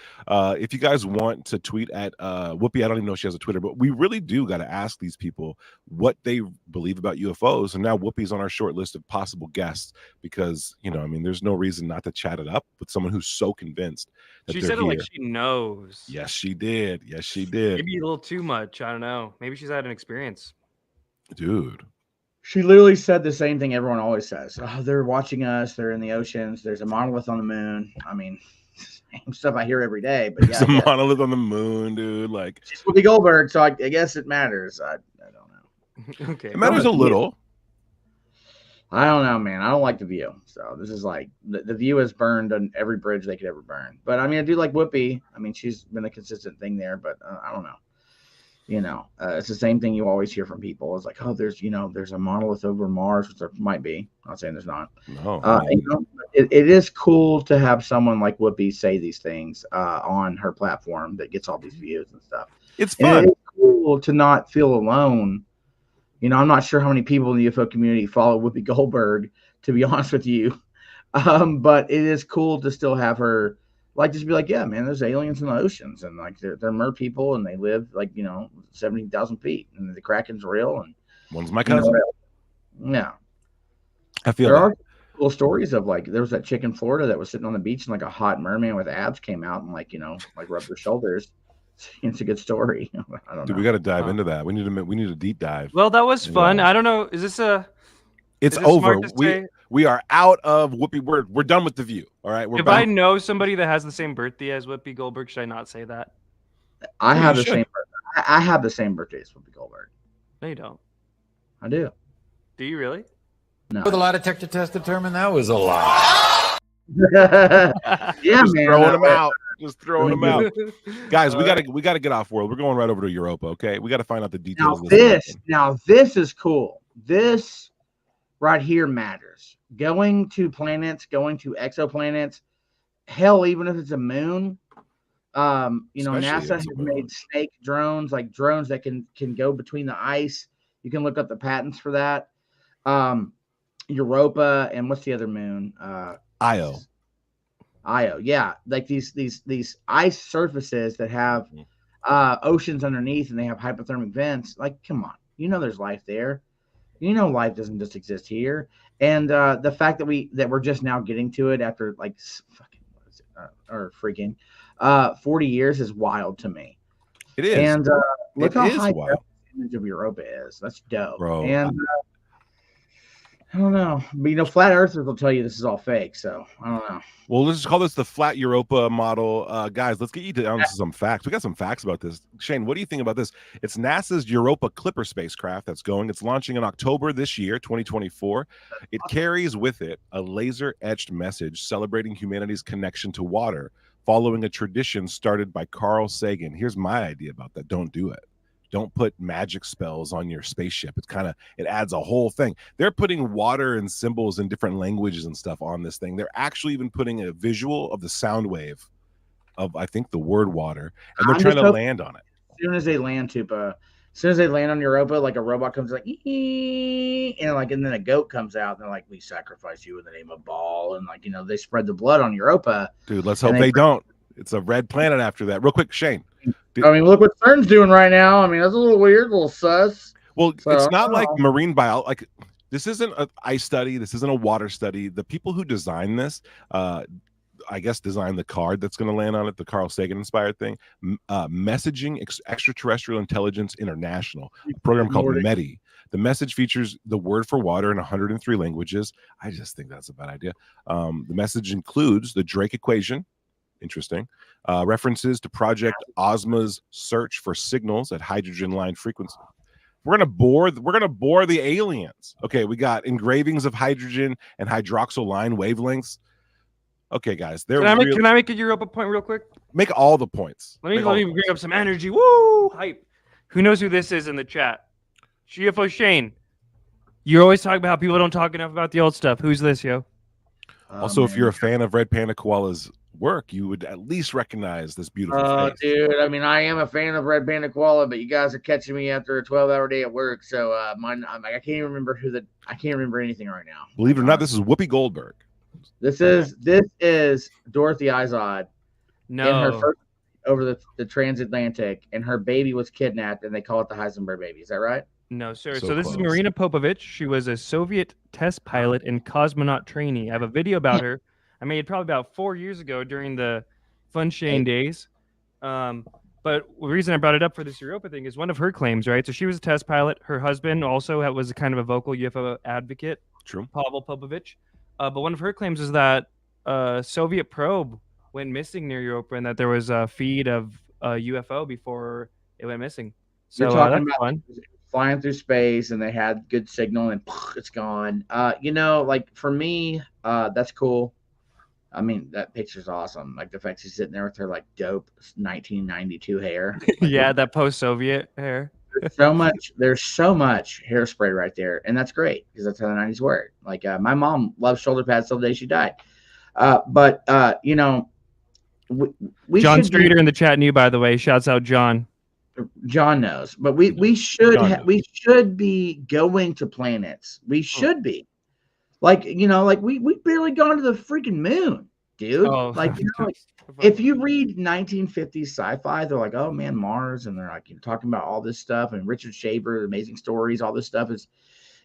If you guys want to tweet at Whoopi, I don't even know if she has a Twitter, but we really do got to ask these people what they believe about UFOs. And now Whoopi's on our short list of possible guests because, you know, I mean, there's no reason not to chat it up with someone who's so convinced that she they're said here. it like she knows. Yes, she did. Yes, she did. Maybe a little too much. I don't know. Maybe she's had an experience. Dude. She literally said the same thing everyone always says. Oh, they're watching us. They're in the oceans. There's a monolith on the moon. I mean, same stuff I hear every day. But yeah, there's a monolith on the moon, dude. Like, she's Whoopi Goldberg, so I guess it matters. I don't know. Okay, it matters a little. I don't know, man. I don't like The View. So this is like the View has burned on every bridge they could ever burn. But I mean, I do like Whoopi. I mean, she's been a consistent thing there. But I don't know. You know, it's the same thing you always hear from people. It's like, oh, there's a monolith over Mars, which there might be. I'm not saying there's not. No. You know, it is cool to have someone like Whoopi say these things on her platform that gets all these views and stuff. It's fun. It's cool to not feel alone. You know, I'm not sure how many people in the UFO community follow Whoopi Goldberg, to be honest with you. But it is cool to still have her. Like, just be like, yeah, man, there's aliens in the oceans, and like they're mer people, and they live like, you know, 17,000 feet, and the Kraken's real, and one's my cousin. Yeah, I feel there are cool stories of like there was that chick in Florida that was sitting on the beach, and like a hot merman with abs came out and like, you know, like rubbed her shoulders. It's a good story. I don't know. We got to dive into that. We need a deep dive. Well, that was fun. I don't know. Is this a? It's over. We are out of Whoopi. We're done with The View. All right. If I know somebody that has the same birthday as Whoopi Goldberg, should I not say that? I have the same. I have the same birthday as Whoopi Goldberg. No, you don't. I do. Do you really? No. With a lie detector test determined that was a lie. Yeah, just man. Throwing them out. Just throwing them out. Guys, we gotta get off world. We're going right over to Europa. Okay, we got to find out the details. Now this is cool. This right here matters. Going to planets, going to exoplanets, hell, even if it's a moon. You know, NASA has made snake drones, like drones that can go between the ice. You can look up the patents for that. Europa, and what's the other moon? Io, yeah, like these ice surfaces that have oceans underneath, and they have hypothermic vents. Like, come on, you know there's life there. You know life doesn't just exist here. And the fact that we're just now getting to it after like fucking 40 years is wild to me. It is. And look how high wild. the image of Europa is. That's dope. Bro, and I don't know, but you know, flat earthers will tell you this is all fake. So I don't know. Well, let's just call this the flat Europa model. Guys, let's get you down to some facts. We got some facts about this. Shane, what do you think about this? It's NASA's Europa Clipper spacecraft that's going. It's launching in October this year, 2024. It carries with it a laser-etched message celebrating humanity's connection to water, following a tradition started by Carl Sagan. Here's my idea about that. Don't do it. Don't put magic spells on your spaceship. It adds a whole thing. They're putting water and symbols in different languages and stuff on this thing. They're actually even putting a visual of the sound wave of, I think, the word water, and they're trying to land on it. As soon as they land, Tupa, as soon as they land on Europa, like a robot comes like, and then a goat comes out, and they're like, we sacrifice you in the name of Baal, and like, you know, they spread the blood on Europa. Dude, let's hope they don't. It's a red planet after that. Real quick, Shane. I mean, look what CERN's doing right now. I mean, that's a little weird, a little sus. Well, so, it's not like marine biology. Like, this isn't an ice study. This isn't a water study. The people who designed this, I guess, designed the card that's going to land on it, the Carl Sagan-inspired thing, Messaging Extraterrestrial Intelligence International, a program called METI. The message features the word for water in 103 languages. I just think that's a bad idea. The message includes the Drake equation. Interesting. References to Project Ozma's search for signals at hydrogen line frequency. We're gonna bore the aliens. Okay, we got engravings of hydrogen and hydroxyl line wavelengths. Okay, guys, can I make a Europa point real quick? Make all the points. Let me bring up some energy. Woo! Hype. Who knows who this is in the chat? UFO Shane. You're always talking about how people don't talk enough about the old stuff. Who's this, yo? Also, if you're a fan of Red Panda Koala's work, you would at least recognize this beautiful face. Dude, I mean, I am a fan of Red Panda Koala, but you guys are catching me after a 12-hour day at work, so I can't even remember I can't remember anything right now. Believe it or not, this is Whoopi Goldberg. This is Dorothy Izod in her first over the transatlantic, and her baby was kidnapped, and they call it the Heisenberg baby. Is that right? No, sir. So this is Marina Popovich. She was a Soviet test pilot and cosmonaut trainee. I have a video about her. I made probably about 4 years ago during the Fun Shane days. But the reason I brought it up for this Europa thing is one of her claims, right? So she was a test pilot. Her husband also was a kind of a vocal UFO advocate. True. Pavel Popovich. But one of her claims is that a Soviet probe went missing near Europa and that there was a feed of a UFO before it went missing. So you're talking that's about fun. Flying through space, and they had good signal, and it's gone. Like for me, that's cool. I mean, that picture's awesome. Like the fact she's sitting there with her like dope 1992 hair. Like, yeah, that post-Soviet hair. There's so much hairspray right there, and that's great because that's how the 90s worked. Like my mom loved shoulder pads till the day she died. We John should Streeter in the chat knew, by the way. Shouts out John. John knows, but we should be going to planets. We should be like we barely gone to the freaking moon, dude. If you read 1950s sci-fi, they're like, oh man, Mars, and they're like talking about all this stuff, and Richard Shaver, Amazing Stories, all this stuff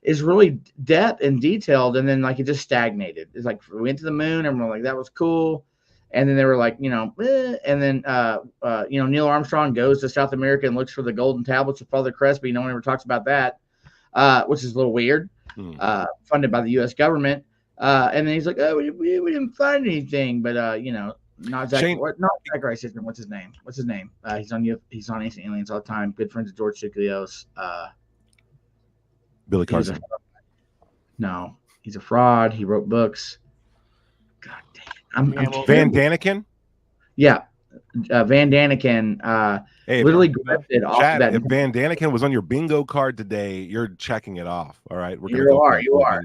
is really depth and detailed, and then like it just stagnated. It's like we went to the moon, and we're like that was cool. And then they were like, and then, Neil Armstrong goes to South America and looks for the golden tablets of Father Crespi. No one ever talks about that, which is a little weird, funded by the U.S. government. And then he's like, oh, we didn't find anything, but, not exactly. Not Jack Rice. What's his name? He's on Ancient Aliens all the time. Good friends of George Tsoukalos. Billy Carson. No, he's a fraud. He wrote books. God damn. Van Daniken? Yeah. Van Daniken literally grifted off that. If Van Daniken was on your bingo card today, you're checking it off. All right. You are.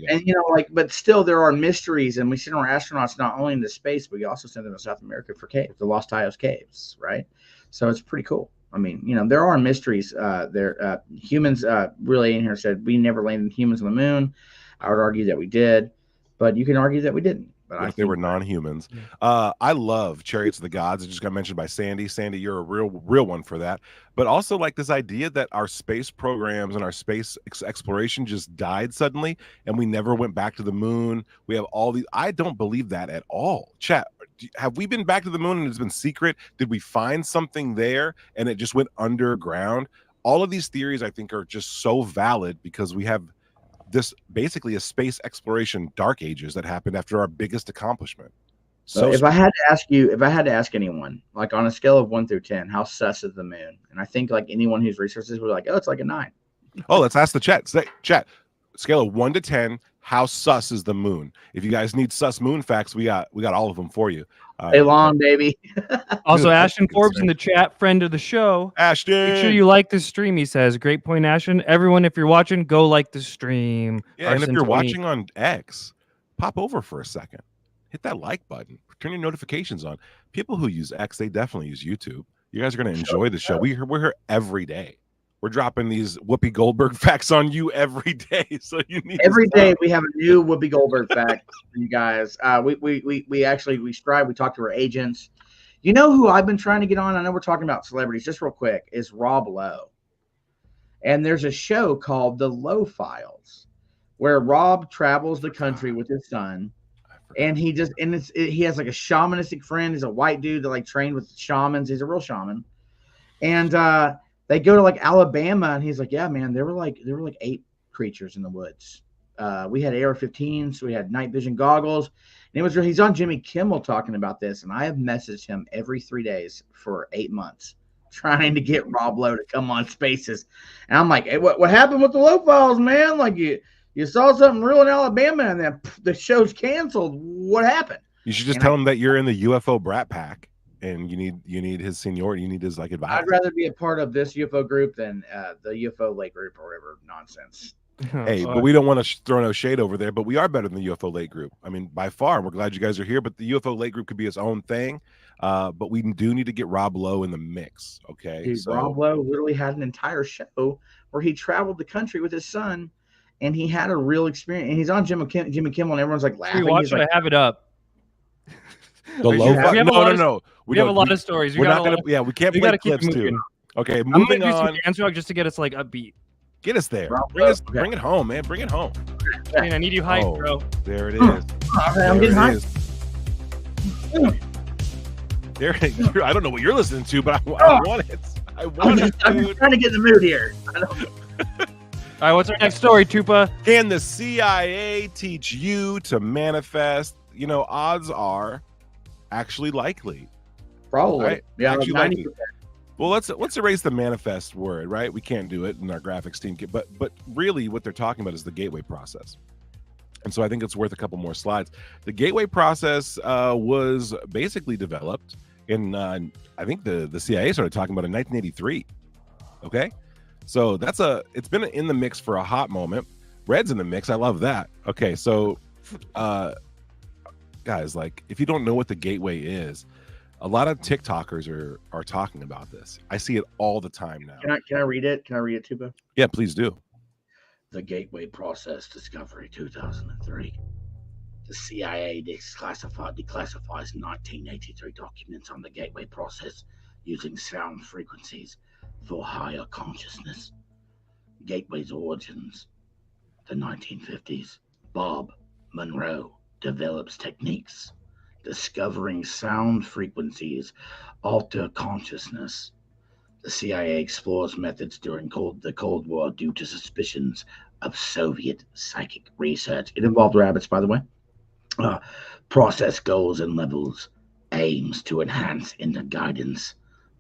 And but still there are mysteries, and we send our astronauts not only into space, but we also send them to South America for caves, the Los Tajos caves, right? So it's pretty cool. I mean, there are mysteries there. Humans really in here said we never landed humans on the moon. I would argue that we did, but you can argue that we didn't. But if they were non-humans. I love Chariots of the Gods. It just got mentioned by Sandy. Sandy, you're a real one for that. But also like this idea that our space programs and our space exploration just died suddenly, and we never went back to the moon. We have all these. I don't believe that at all. Chat, have we been back to the moon and it's been secret? Did we find something there and it just went underground? All of these theories, I think, are just so valid because we have this basically a space exploration dark ages that happened after our biggest accomplishment. So if I had to ask anyone, like on a scale of 1 through 10, how sus is the moon? And I think like anyone who's researched this would be like, oh, it's like a 9. Oh, let's ask the chat. Chat, scale of 1 to 10, how sus is the moon? If you guys need sus moon facts, we got all of them for you. Hey, long baby. Also, Ashton Forbes in the chat, friend of the show. Ashton, make sure you like this stream. He says, "Great point, Ashton. Everyone, if you're watching, go like the stream." Yeah, and if you're watching on X, pop over for a second, hit that like button, turn your notifications on. People who use X, they definitely use YouTube. You guys are going to enjoy the show. We're here every day. We're dropping these Whoopi Goldberg facts on you every day, so you need every day we have a new Whoopi Goldberg fact for you guys. We strive. We talk to our agents. You know who I've been trying to get on? I know we're talking about celebrities. Just real quick, is Rob Lowe, and there's a show called The Lowe Files, where Rob travels the country with his son, and he has like a shamanistic friend. He's a white dude that like trained with shamans. He's a real shaman, and they go to like Alabama, and he's like, yeah, man, there were like 8 creatures in the woods. We had AR-15s, we had night vision goggles. And he's on Jimmy Kimmel talking about this, and I have messaged him every 3 days for 8 months, trying to get Rob Lowe to come on Spaces. And I'm like, hey, what happened with the Lowe Files, man? Like you saw something real in Alabama, and then the show's canceled. What happened? You should just tell him that you're in the UFO Brat Pack. And you need his seniority. You need his like advice. I'd rather be a part of this UFO group than the UFO late group or whatever nonsense. Hey, but we don't want to throw no shade over there. But we are better than the UFO late group. I mean, by far. We're glad you guys are here. But the UFO late group could be its own thing. But we do need to get Rob Lowe in the mix. Okay. Dude, Rob Lowe literally had an entire show where he traveled the country with his son and he had a real experience. And he's on Jimmy Kimmel, and everyone's like laughing. Watch he's it. like, I have it up. The lo-fi? No. We have a lot of stories. We're not gonna. Yeah, we can't play clips too. Okay, moving on. Some dance rock just to get us like upbeat. Get us there. Bring it home, man. Bring it home. I mean, I need you hyped, bro. There it is. I'm getting hyped. There, I don't know what you're listening to, but I want it. I'm just trying to get in the mood here. All right, what's our next story, Tupa? Can the CIA teach you to manifest? You know, odds are actually likely. Probably. Right? Yeah, actually 90%. likely. Well, let's erase the manifest word, right? We can't do it in our graphics team, but really what they're talking about is the gateway process. And so I think it's worth a couple more slides. The gateway process was basically developed in, I think the CIA started talking about in 1983. Okay. So it's been in the mix for a hot moment. Red's in the mix. I love that. Okay. So, guys, like if you don't know what the gateway is, a lot of TikTokers are talking about this. I see it all the time now. Can I read it? Can I read it, Tuba? Yeah, please do. The Gateway Process Discovery 2003. The CIA declassifies 1983 documents on the Gateway Process using sound frequencies for higher consciousness. Gateway's origins, the 1950s. Bob Monroe develops techniques discovering sound frequencies alter consciousness. The CIA explores methods during the Cold War due to suspicions of Soviet psychic research. It involved rabbits, by the way. Process goals and levels, aims to enhance inner guidance,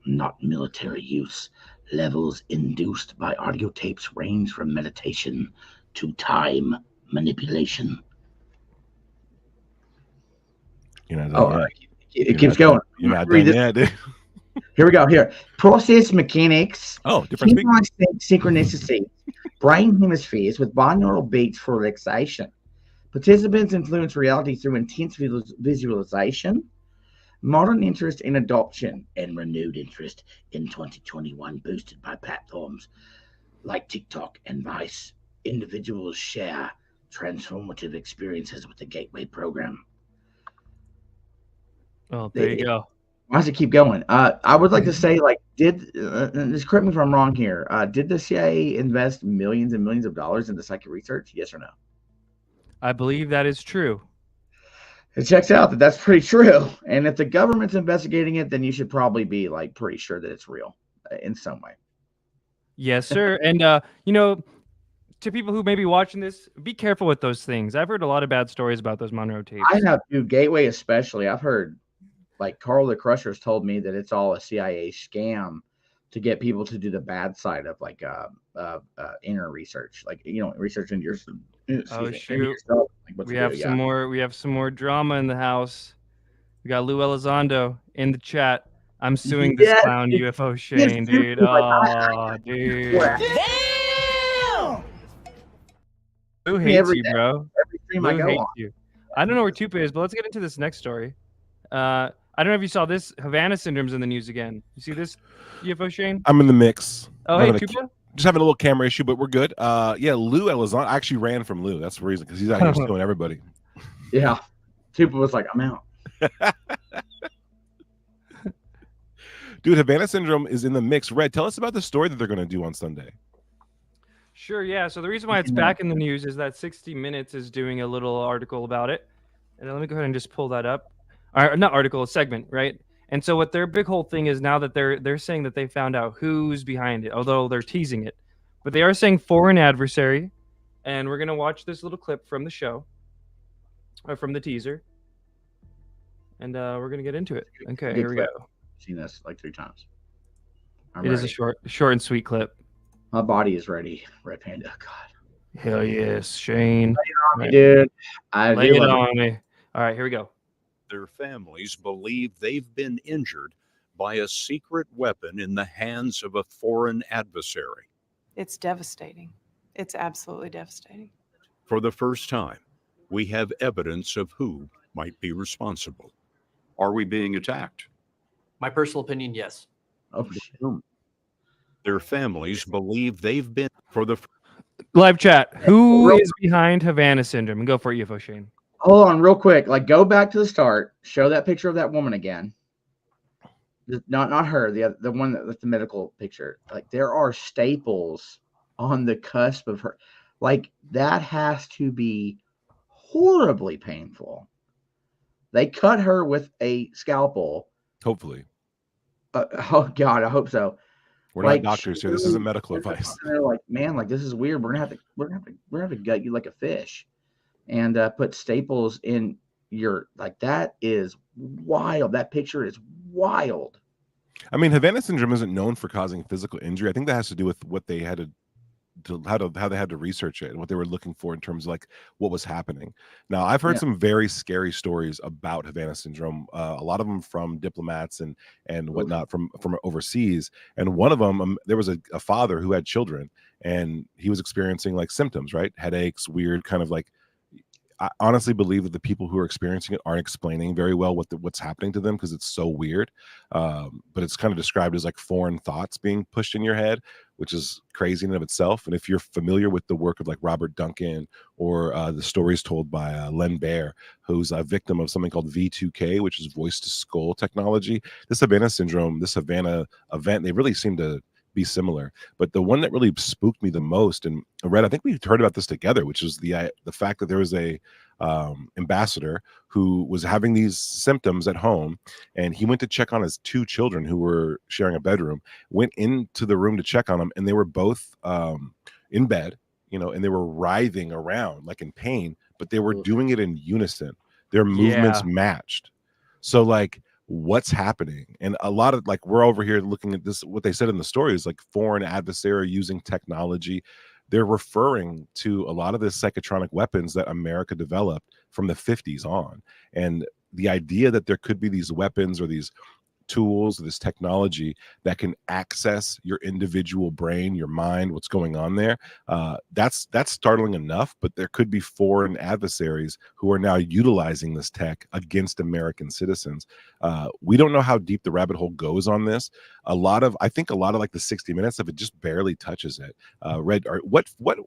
not military use. Levels induced by audio tapes range from meditation to time manipulation. It keeps going. You're not done yet, dude. Here we go. Here. Process mechanics. Oh, different synchronicity. Brain hemispheres with binaural beats for relaxation. Participants influence reality through intense visualization. Modern interest in adoption and renewed interest in 2021 boosted by platforms like TikTok and Vice. Individuals share transformative experiences with the Gateway program. Oh, there you go. Why does it keep going? I would like to say, like, just correct me if I'm wrong here. Did the CIA invest millions and millions of dollars into psychic research? Yes or no? I believe that is true. It checks out that that's pretty true. And if the government's investigating it, then you should probably be like pretty sure that it's real in some way. Yes, sir. And you know, to people who may be watching this, be careful with those things. I've heard a lot of bad stories about those Monroe tapes. I have too. Gateway especially. I've heard, like, Carl the Crusher's told me that it's all a CIA scam to get people to do the bad side of like inner research, like, you know, research into your. Oh shoot! We have some more. We have some more drama in the house. We got Lou Elizondo in the chat. I'm suing this clown UFO Shane, dude. Oh, dude. Damn! Lou hates you, bro. Every stream I go on. You. I don't know where Tupa is, but let's get into this next story. I don't know if you saw this. Havana syndrome's in the news again. You see this, UFO Shane? I'm in the mix. Oh, hey, Tupa. Just having a little camera issue, but we're good. Yeah, Lou Elizondo. I actually ran from Lou. That's the reason, because he's out here suing everybody. Yeah. Tupa was like, I'm out. Dude, Havana syndrome is in the mix. Red, tell us about the story that they're going to do on Sunday. Sure, yeah. So the reason why it's back in the news is that 60 Minutes is doing a little article about it. And let me go ahead and just pull that up. Not article, a segment, right? And so what their big whole thing is now that they're saying that they found out who's behind it, although they're teasing it. But they are saying foreign adversary. And we're going to watch this little clip from the show, or from the teaser. And we're going to get into it. Okay, here we go. I've seen this like 3 times. It is a short and sweet clip. My body is ready, Red Panda. God. Hell yes, Shane. Lay it on me, dude. Lay it on me. All right, here we go. Their families believe they've been injured by a secret weapon in the hands of a foreign adversary. It's devastating. It's absolutely devastating. For the first time, we have evidence of who might be responsible. Are we being attacked? My personal opinion, yes. Oh, shit. Their families believe they've been Live chat. Who is behind Havana syndrome? And go for it, UFO Shane. Hold on, real quick. Like, go back to the start. Show that picture of that woman again. Not her. The one that's the medical picture. Like, there are staples on the cusp of her. Like, that has to be horribly painful. They cut her with a scalpel. Hopefully. Oh God, I hope so. We're not doctors here. This isn't medical advice. They're like, man, like this is weird. We're gonna have to gut you like a fish, and put staples in your like. That is wild. That picture is wild. I mean, Havana syndrome isn't known for causing physical injury. I think that has to do with what they had to how they had to research it and what they were looking for in terms of like what was happening. Now, I've heard some very scary stories about Havana syndrome. A lot of them from diplomats and whatnot from overseas. And one of them, there was a father who had children, and he was experiencing like symptoms, right? Headaches, weird kind of like. I honestly believe that the people who are experiencing it aren't explaining very well what's happening to them because it's so weird. But it's kind of described as like foreign thoughts being pushed in your head, which is crazy in and of itself. And if you're familiar with the work of like Robert Duncan or the stories told by Len Baer, who's a victim of something called V2K, which is voice to skull technology, this Havana syndrome, this Havana event, they really seem to be similar. But the one that really spooked me the most, and Red, I think we heard about this together, which is the fact that there was a ambassador who was having these symptoms at home, and he went to check on his two children who were sharing a bedroom, went into the room to check on them, and they were both in bed, and they were writhing around like in pain, but they were doing it in unison. Their movements matched. So like, what's happening? And a lot of like, we're over here looking at this, what they said in the story is like foreign adversary using technology. They're referring to a lot of the psychotronic weapons that America developed from the 50s on. And the idea that there could be these weapons or these tools, this technology that can access your individual brain, your mind, what's going on there, that's startling enough. But there could be foreign adversaries who are now utilizing this tech against American citizens. We don't know how deep the rabbit hole goes on this. I think a lot of like the 60 Minutes of it just barely touches it. What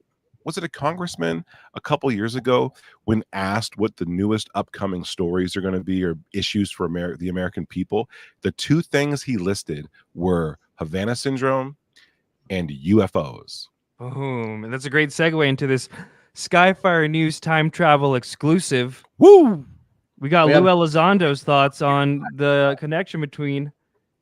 was it a congressman a couple years ago when asked what the newest upcoming stories are going to be or issues for the American people? The two things he listed were Havana syndrome and UFOs. Boom. And that's a great segue into this Skyfire News time travel exclusive. Woo! We got Lou Elizondo's thoughts on the connection between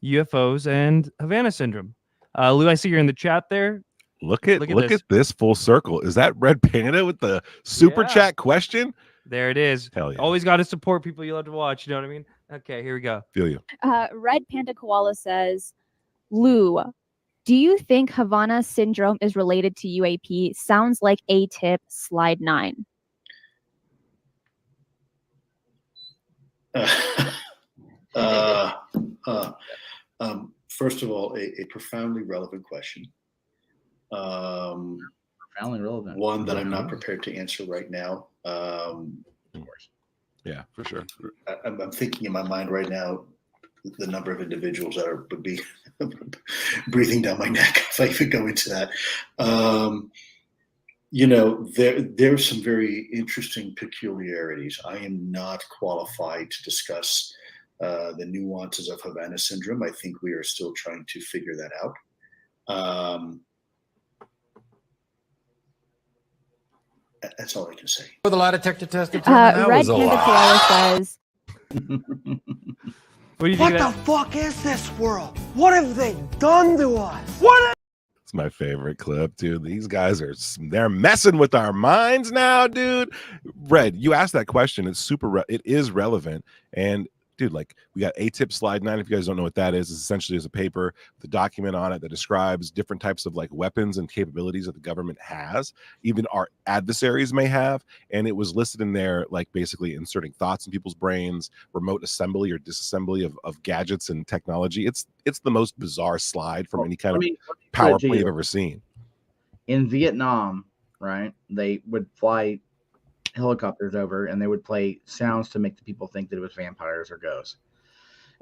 UFOs and Havana syndrome. Lou, I see you're in the chat there. Look at this full circle. Is that Red Panda with the super chat question? There it is. Hell yeah. Always got to support people you love to watch. You know what I mean? Okay, here we go. Feel you. Red Panda Koala says, Lou, do you think Havana syndrome is related to UAP? Sounds like A-tip slide 9. First of all, a profoundly relevant question. Profoundly relevant. One that I'm not prepared to answer right now. Yeah, for sure. I'm thinking in my mind right now the number of individuals that would be breathing down my neck if I even go into that. There's some very interesting peculiarities. I am not qualified to discuss the nuances of Havana syndrome. I think we are still trying to figure that out. That's all I can say. With a lie detector test, that was a lie. Says, what the fuck is this world? What have they done to us? It's my favorite clip, dude. These guys they're messing with our minds now, dude. Red, you asked that question. It's it is relevant. And dude, like, we got A-tip slide 9. If you guys don't know what that is, it's essentially a paper with a document on it that describes different types of like weapons and capabilities that the government has, even our adversaries may have. And it was listed in there, like basically inserting thoughts in people's brains, remote assembly or disassembly of gadgets and technology. It's the most bizarre slide from any kind of PowerPoint you've ever seen. In Vietnam, right, they would fly helicopters over and they would play sounds to make the people think that it was vampires or ghosts.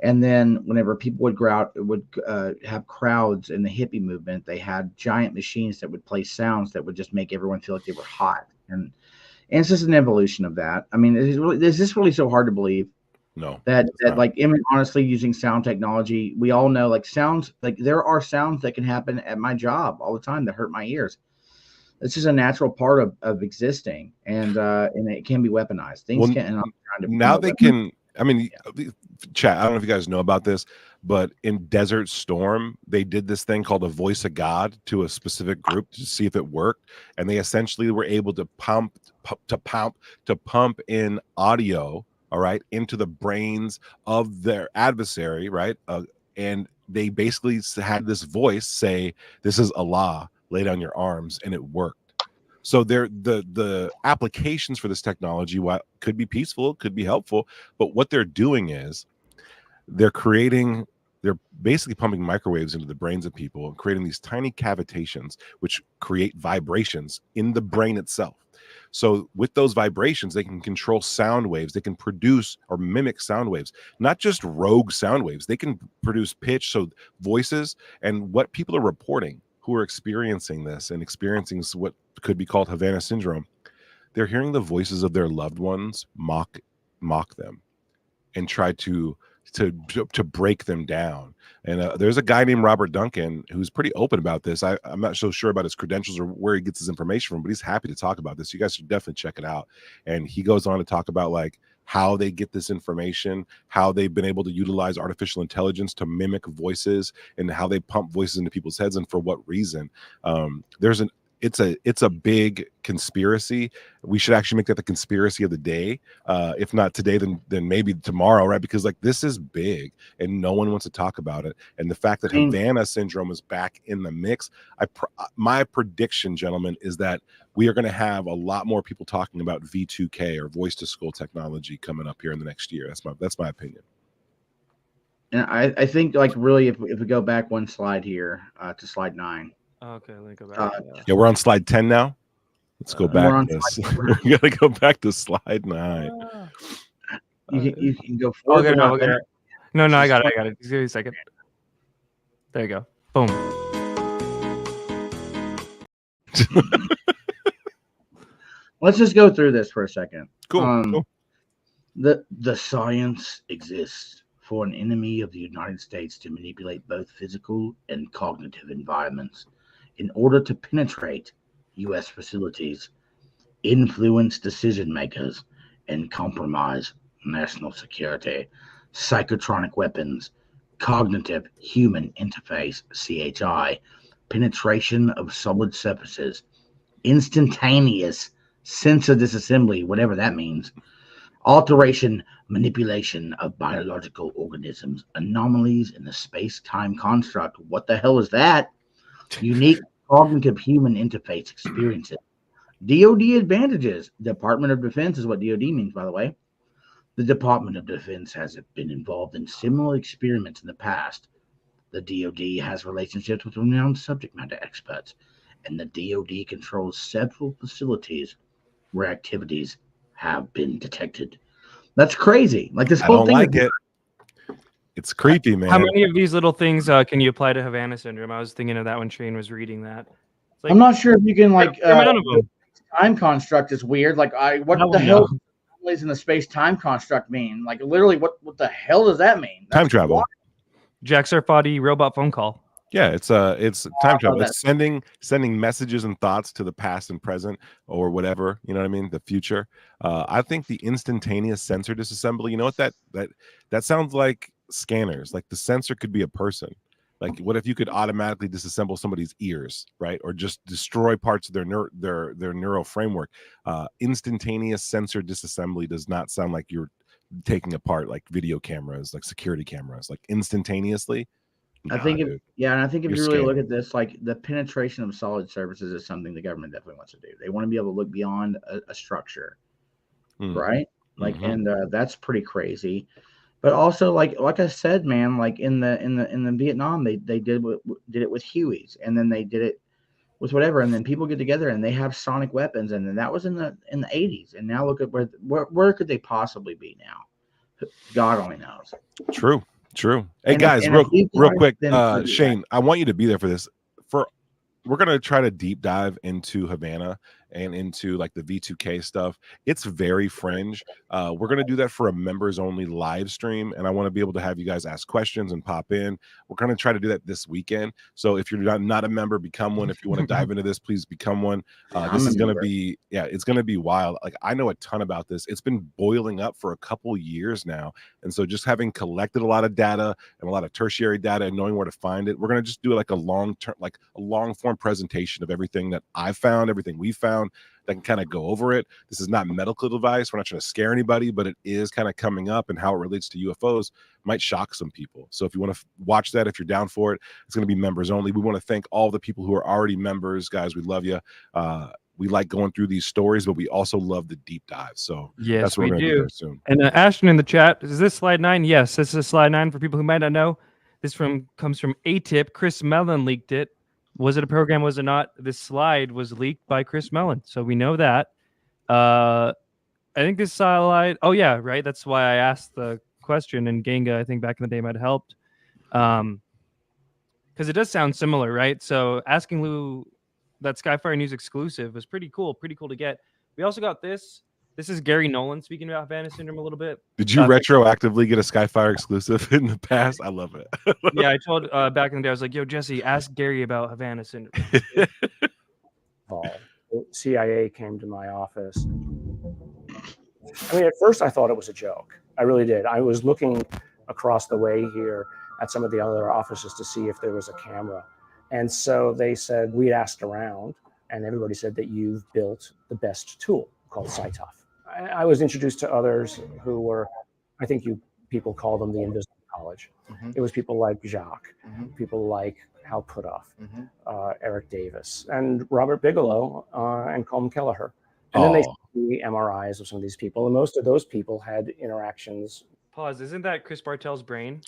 And then whenever people would go out, it would have crowds in the hippie movement. They had giant machines that would play sounds that would just make everyone feel like they were hot. And it's just an evolution of that. I mean, is this really so hard to believe? No. That like, I mean, honestly, using sound technology, we all know like sounds, like there are sounds that can happen at my job all the time that hurt my ears. It's just a natural part of existing, and it can be weaponized. Things can. And I'm trying to now they can. I mean, chat. I don't know if you guys know about this, but in Desert Storm, they did this thing called a voice of God to a specific group to see if it worked, and they essentially were able to pump in audio, all right, into the brains of their adversary, right, and they basically had this voice say, "This is Allah, lay down your arms," and it worked. So the applications for this technology, while could be peaceful, could be helpful, but what they're doing is they're basically pumping microwaves into the brains of people and creating these tiny cavitations which create vibrations in the brain itself. So with those vibrations, they can control sound waves. They can produce or mimic sound waves, not just rogue sound waves. They can produce pitch, so voices. And what people are reporting who are experiencing this and experiencing what could be called Havana syndrome, they're hearing the voices of their loved ones mock them and try to break them down. And there's a guy named Robert Duncan who's pretty open about this. I'm not so sure about his credentials or where he gets his information from, but he's happy to talk about this. You guys should definitely check it out. And he goes on to talk about like how they get this information, how they've been able to utilize artificial intelligence to mimic voices, and how they pump voices into people's heads and for what reason. It's a big conspiracy. We should actually make that the conspiracy of the day. If not today, then maybe tomorrow, right? Because like this is big and no one wants to talk about it. And the fact that Havana syndrome is back in the mix, my prediction, gentlemen, is that we are going to have a lot more people talking about V2K or voice to skull technology coming up here in the next year. That's my opinion. And I think like really, if we go back one slide here to slide 9. Okay, let me go back. Yeah, we're on slide 10 now. Let's go back. We gotta go back to slide 9. You can go forward. Okay, no, I got it. Just give me a second. There you go. Boom. Let's just go through this for a second. Cool. The science exists for an enemy of the United States to manipulate both physical and cognitive environments in order to penetrate U.S. facilities, influence decision makers, and compromise national security. Psychotronic weapons, cognitive human interface, CHI, penetration of solid surfaces, instantaneous sensor disassembly, whatever that means, alteration, manipulation of biological organisms, anomalies in the space-time construct. What the hell is that? Unique cognitive human interface experiences. DoD advantages. Department of Defense is what DoD means, by the way. The Department of Defense has been involved in similar experiments in the past. The DoD has relationships with renowned subject matter experts, and the DoD controls several facilities where activities have been detected. That's crazy. Like this whole thing. I don't like it. It's creepy, man. How many of these little things can you apply to Havana syndrome? I was thinking of that when Shane was reading that. Like, I'm not sure if you can like the time construct is weird. Like what the hell does in the space-time construct mean? Like literally what the hell does that mean? Time travel. Wild. Jack Sarfati robot phone call. Yeah, it's time travel. It's sending messages and thoughts to the past and present or whatever, you know what I mean, the future. I think the instantaneous sensor disassembly, you know what that sounds like scanners. Like the sensor could be a person. Like what if you could automatically disassemble somebody's ears, right? Or just destroy parts of their neural framework. Instantaneous sensor disassembly does not sound like you're taking apart like video cameras, like security cameras, like instantaneously. I think and I think if you really look at this, like the penetration of solid surfaces is something the government definitely wants to do. They want to be able to look beyond a structure, right? Like, and that's pretty crazy. But also, like I said, man, like in the Vietnam, they did it with Hueys, and then they did it with whatever, and then people get together and they have sonic weapons, and then that was in the 80s, and now look at where could they possibly be now? God only knows. True. True. Hey guys, real quick, Shane, I want you to be there for this. We're gonna try to deep dive into Havana and into like the V2K stuff. It's very fringe. We're gonna do that for a members only live stream, and I want to be able to have you guys ask questions and pop in. We're gonna try to do that this weekend. So if you're not a member, become one. If you want to dive into this, please become one. This is gonna be it's gonna be wild. Like I know a ton about this. It's been boiling up for a couple years now, and so just having collected a lot of data and a lot of tertiary data and knowing where to find it, we're gonna just do like a long form presentation of everything that I found, everything we found, that can kind of go over it. This is not medical advice. We're not trying to scare anybody, but it is kind of coming up, and how it relates to UFOs might shock some people. So if you want to watch that, if you're down for it, it's going to be members only. We want to thank all the people who are already members. Guys, we love you. We like going through these stories, but we also love the deep dive. So yes, that's what we're going to do soon. And Ashton in the chat, is this slide 9? Yes, this is slide 9 for people who might not know. This comes from ATIP. Chris Mellon leaked it. Was it a program? Was it not? This slide was leaked by Chris Mellon, so we know that. I think this slide. Oh yeah, right. That's why I asked the question, and Ganga, I think back in the day, might have helped, because it does sound similar, right? So asking Lou that Skyfire News exclusive was pretty cool. Pretty cool to get. We also got this. This is Gary Nolan speaking about Havana Syndrome a little bit. Did you retroactively get a Skyfire exclusive in the past? I love it. Yeah, I told back in the day, I was like, yo, Jesse, ask Gary about Havana Syndrome. The CIA came to my office. I mean, at first I thought it was a joke. I really did. I was looking across the way here at some of the other offices to see if there was a camera. And so they said, we asked around, and everybody said that you've built the best tool called SciToF. I was introduced to others who were, I think people call them the Invisible College. Mm-hmm. It was people like Jacques, people like Hal Puthoff, Eric Davis, and Robert Bigelow, and Colm Kelleher. And then they see the MRIs of some of these people, and most of those people had interactions. Pause. Isn't that Chris Bartel's brain?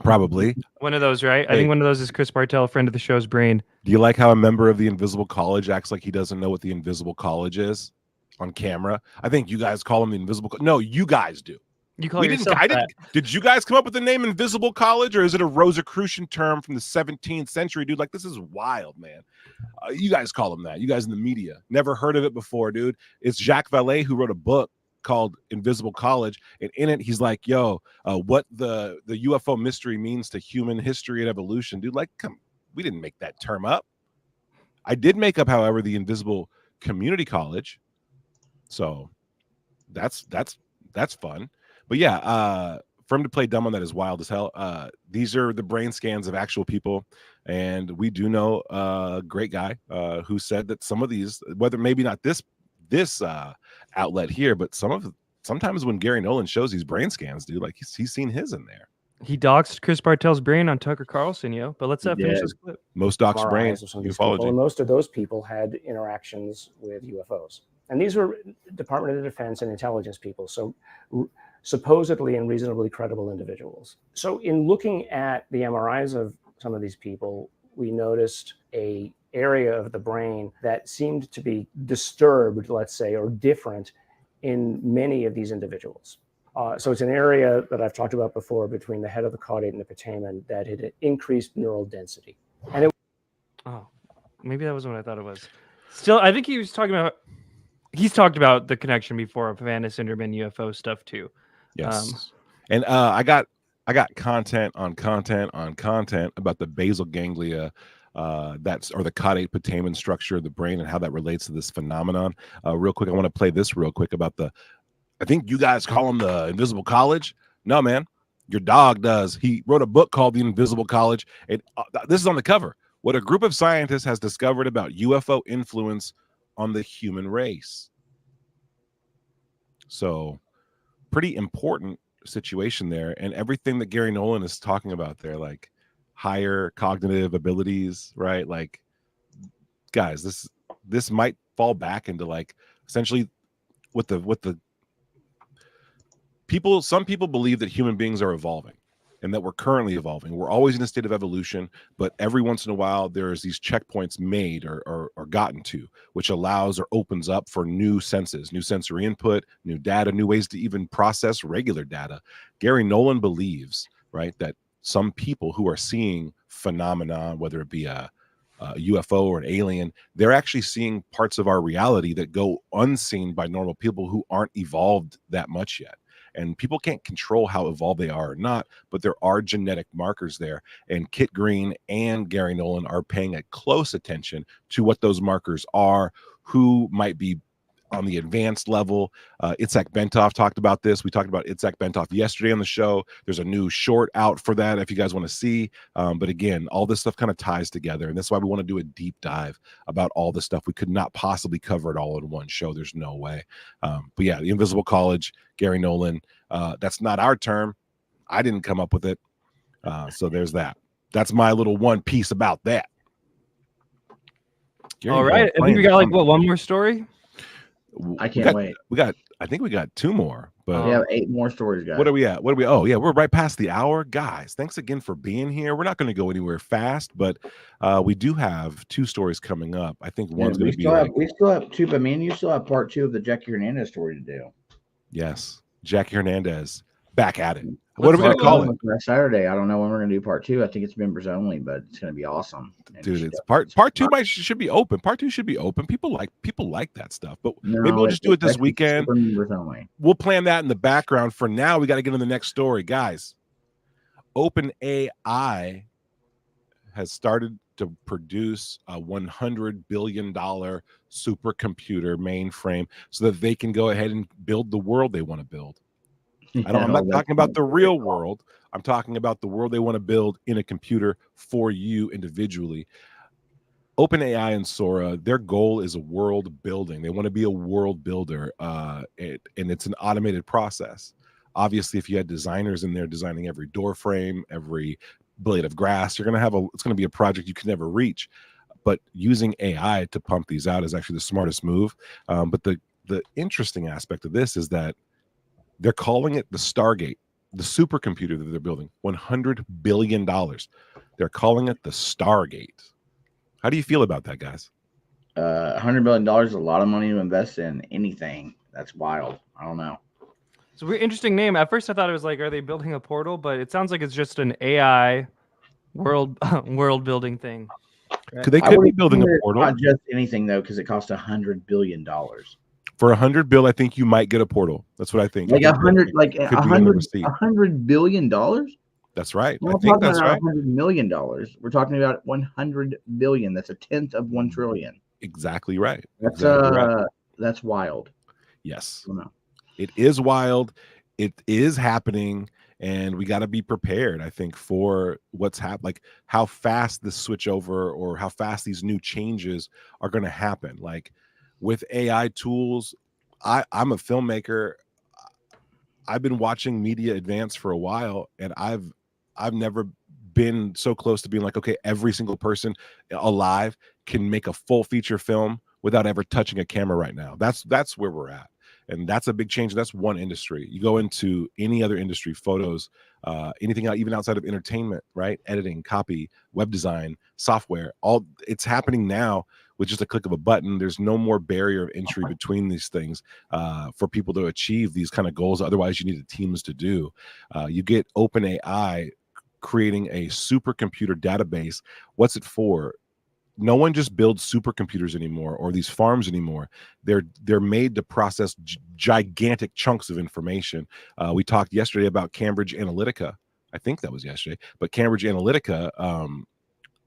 Probably. One of those, right? Hey. I think one of those is Chris Bartel, a friend of the show's brain. Do you like how a member of the Invisible College acts like he doesn't know what the Invisible College is on camera? I think you guys call him the Invisible. No, you guys do. You call yourself that. Did you guys come up with the name Invisible College, or is it a Rosicrucian term from the 17th century, dude? Like, this is wild, man. You guys call them that. You guys in the media. Never heard of it before, dude. It's Jacques Vallée who wrote a book called Invisible College, and in it he's like, yo, what the UFO mystery means to human history and evolution, dude. Like, come, we didn't make that term up. I did make up, however, the Invisible Community College, so that's fun. But yeah, for him to play dumb on that is wild as hell. These are the brain scans of actual people, and we do know a great guy who said that some of these, whether maybe not this outlet here, but sometimes when Gary Nolan shows these brain scans, dude, like he's seen his in there. He doxed Chris Bartel's brain on Tucker Carlson, yo. But let's finish this clip. Most doxed brains, ufology. And most of those people had interactions with UFOs, and these were Department of Defense and intelligence people, so supposedly and reasonably credible individuals. So in looking at the MRIs of some of these people, we noticed a area of the brain that seemed to be disturbed, let's say, or different in many of these individuals. So it's an area that I've talked about before between the head of the caudate and the putamen that had increased neural density. And maybe that was what I thought it was. Still, I think he's talked about the connection before of Havana Syndrome and UFO stuff too. Yes. And I got content on content on content about the basal ganglia, or the caudate putamen structure of the brain and how that relates to this phenomenon. Real quick, I want to play this real quick about I think you guys call him the Invisible College. No, man, your dog does. He wrote a book called The Invisible College. And this is on the cover. What a group of scientists has discovered about UFO influence on the human race. So pretty important situation there. And everything that Gary Nolan is talking about there, like higher cognitive abilities, right? Like, guys, this might fall back into like essentially with the people. Some people believe that human beings are evolving and that we're currently evolving. We're always in a state of evolution, but every once in a while there's these checkpoints made or gotten to, which allows or opens up for new senses, new sensory input, new data, new ways to even process regular data. Gary Nolan believes right? That some people who are seeing phenomena, whether it be a UFO or an alien, they're actually seeing parts of our reality that go unseen by normal people who aren't evolved that much yet. And people can't control how evolved they are or not, but there are genetic markers there. And Kit Green and Gary Nolan are paying a close attention to what those markers are, who might be on the advanced level. Itzhak Bentov talked about this. We talked about Itzhak Bentov yesterday on the show. There's a new short out for that if you guys want to see. But again, all this stuff kind of ties together. And that's why we want to do a deep dive about all this stuff. We could not possibly cover it all in one show. There's no way. But yeah, the Invisible College, Gary Nolan, that's not our term. I didn't come up with it. So there's that. That's my little one piece about that. All right. I think we got like, what, one more story? I can't wait. I think we got 2 more, but we have 8 more stories, guys. What are we at? Oh yeah, we're right past the hour. Guys, thanks again for being here. We're not going to go anywhere fast, but we do have 2 stories coming up. I think one's going to be we still have 2, but me and you still have part 2 of the Jackie Hernandez story to do. Yes, Jackie Hernandez back at it. What are we going to call it? Saturday. I don't know when we're going to do part 2. I think it's members only, but it's going to be awesome. And dude, it's part 2 should be open. Part 2 should be open. People like that stuff, but maybe we'll just do it this weekend. Members only. We'll plan that in the background. For now, we got to get on the next story, guys. OpenAI has started to produce a $100 billion supercomputer mainframe so that they can go ahead and build the world they want to build. I'm not talking about the real world. I'm talking about the world they want to build in a computer for you individually. OpenAI and Sora, their goal is a world building. They want to be a world builder, and it's an automated process. Obviously, if you had designers in there designing every door frame, every blade of grass, it's going to be a project you can never reach. But using AI to pump these out is actually the smartest move. But the interesting aspect of this is that they're calling it the Stargate, the supercomputer that they're building, $100 billion. They're calling it the Stargate. How do you feel about that, guys? $100 billion is a lot of money to invest in anything. That's wild. I don't know. It's a very interesting name. At first, I thought it was like, are they building a portal? But it sounds like it's just an AI world building thing. Right? They could be building a portal. Not just anything though, because it costs $100 billion. For $100 billion, I think you might get a portal. That's what I think. Like $100 billion. That's right. I think that's right. $100 million. We're talking about 100 billion. That's a tenth of 1 trillion. Exactly right. That's wild. Yes. It is wild. It is happening, and we got to be prepared, I think, for what's happening, like how fast this switch over or how fast these new changes are going to happen. Like with AI tools, I'm a filmmaker. I've been watching media advance for a while, and I've never been so close to being like, okay, every single person alive can make a full feature film without ever touching a camera right now. That's where we're at. And that's a big change. That's one industry. You go into any other industry, photos, anything even outside of entertainment, right? Editing, copy, web design, software, all it's happening now with just a click of a button. There's no more barrier of entry between these things for people to achieve these kind of goals. Otherwise, you need the teams to do. You get OpenAI creating a supercomputer database. What's it for? No one just builds supercomputers anymore or these farms anymore. They're made to process gigantic chunks of information. We talked yesterday about Cambridge Analytica. I think that was yesterday. But Cambridge Analytica,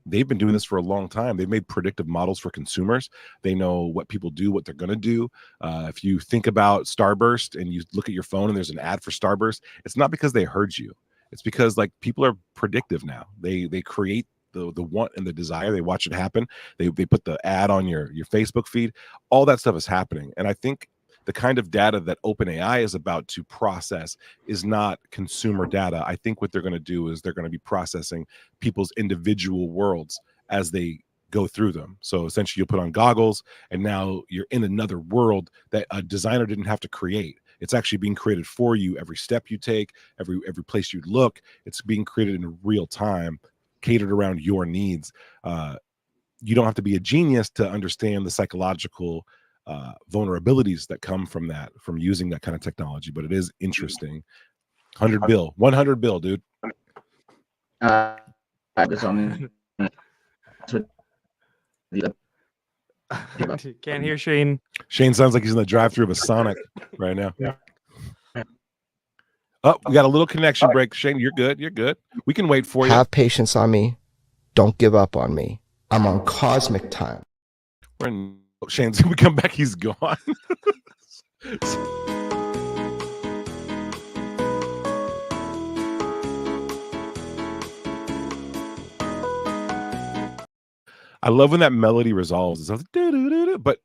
they've been doing this for a long time. They've made predictive models for consumers. They know what people do, what they're going to do. If you think about Starburst and you look at your phone and there's an ad for Starburst, it's not because they heard you. It's because like people are predictive now. They create the want and the desire. They watch it happen. They put the ad on your Facebook feed. All that stuff is happening. And I think the kind of data that OpenAI is about to process is not consumer data. I think what they're going to do is they're going to be processing people's individual worlds as they go through them. So essentially you'll put on goggles and now you're in another world that a designer didn't have to create. It's actually being created for you. Every step you take, every place you look, it's being created in real time, catered around your needs. You don't have to be a genius to understand the psychological vulnerabilities that come from that, from using that kind of technology, but it is interesting. 100 bill, dude. Can't hear Shane. Shane sounds like he's in the drive-thru of a Sonic right now. Oh, we got a little connection break. Shane, you're good. You're good. We can wait for you. Have patience on me. Don't give up on me. I'm on cosmic time. When Shane's we come back, he's gone. I love when that melody resolves. It's like, but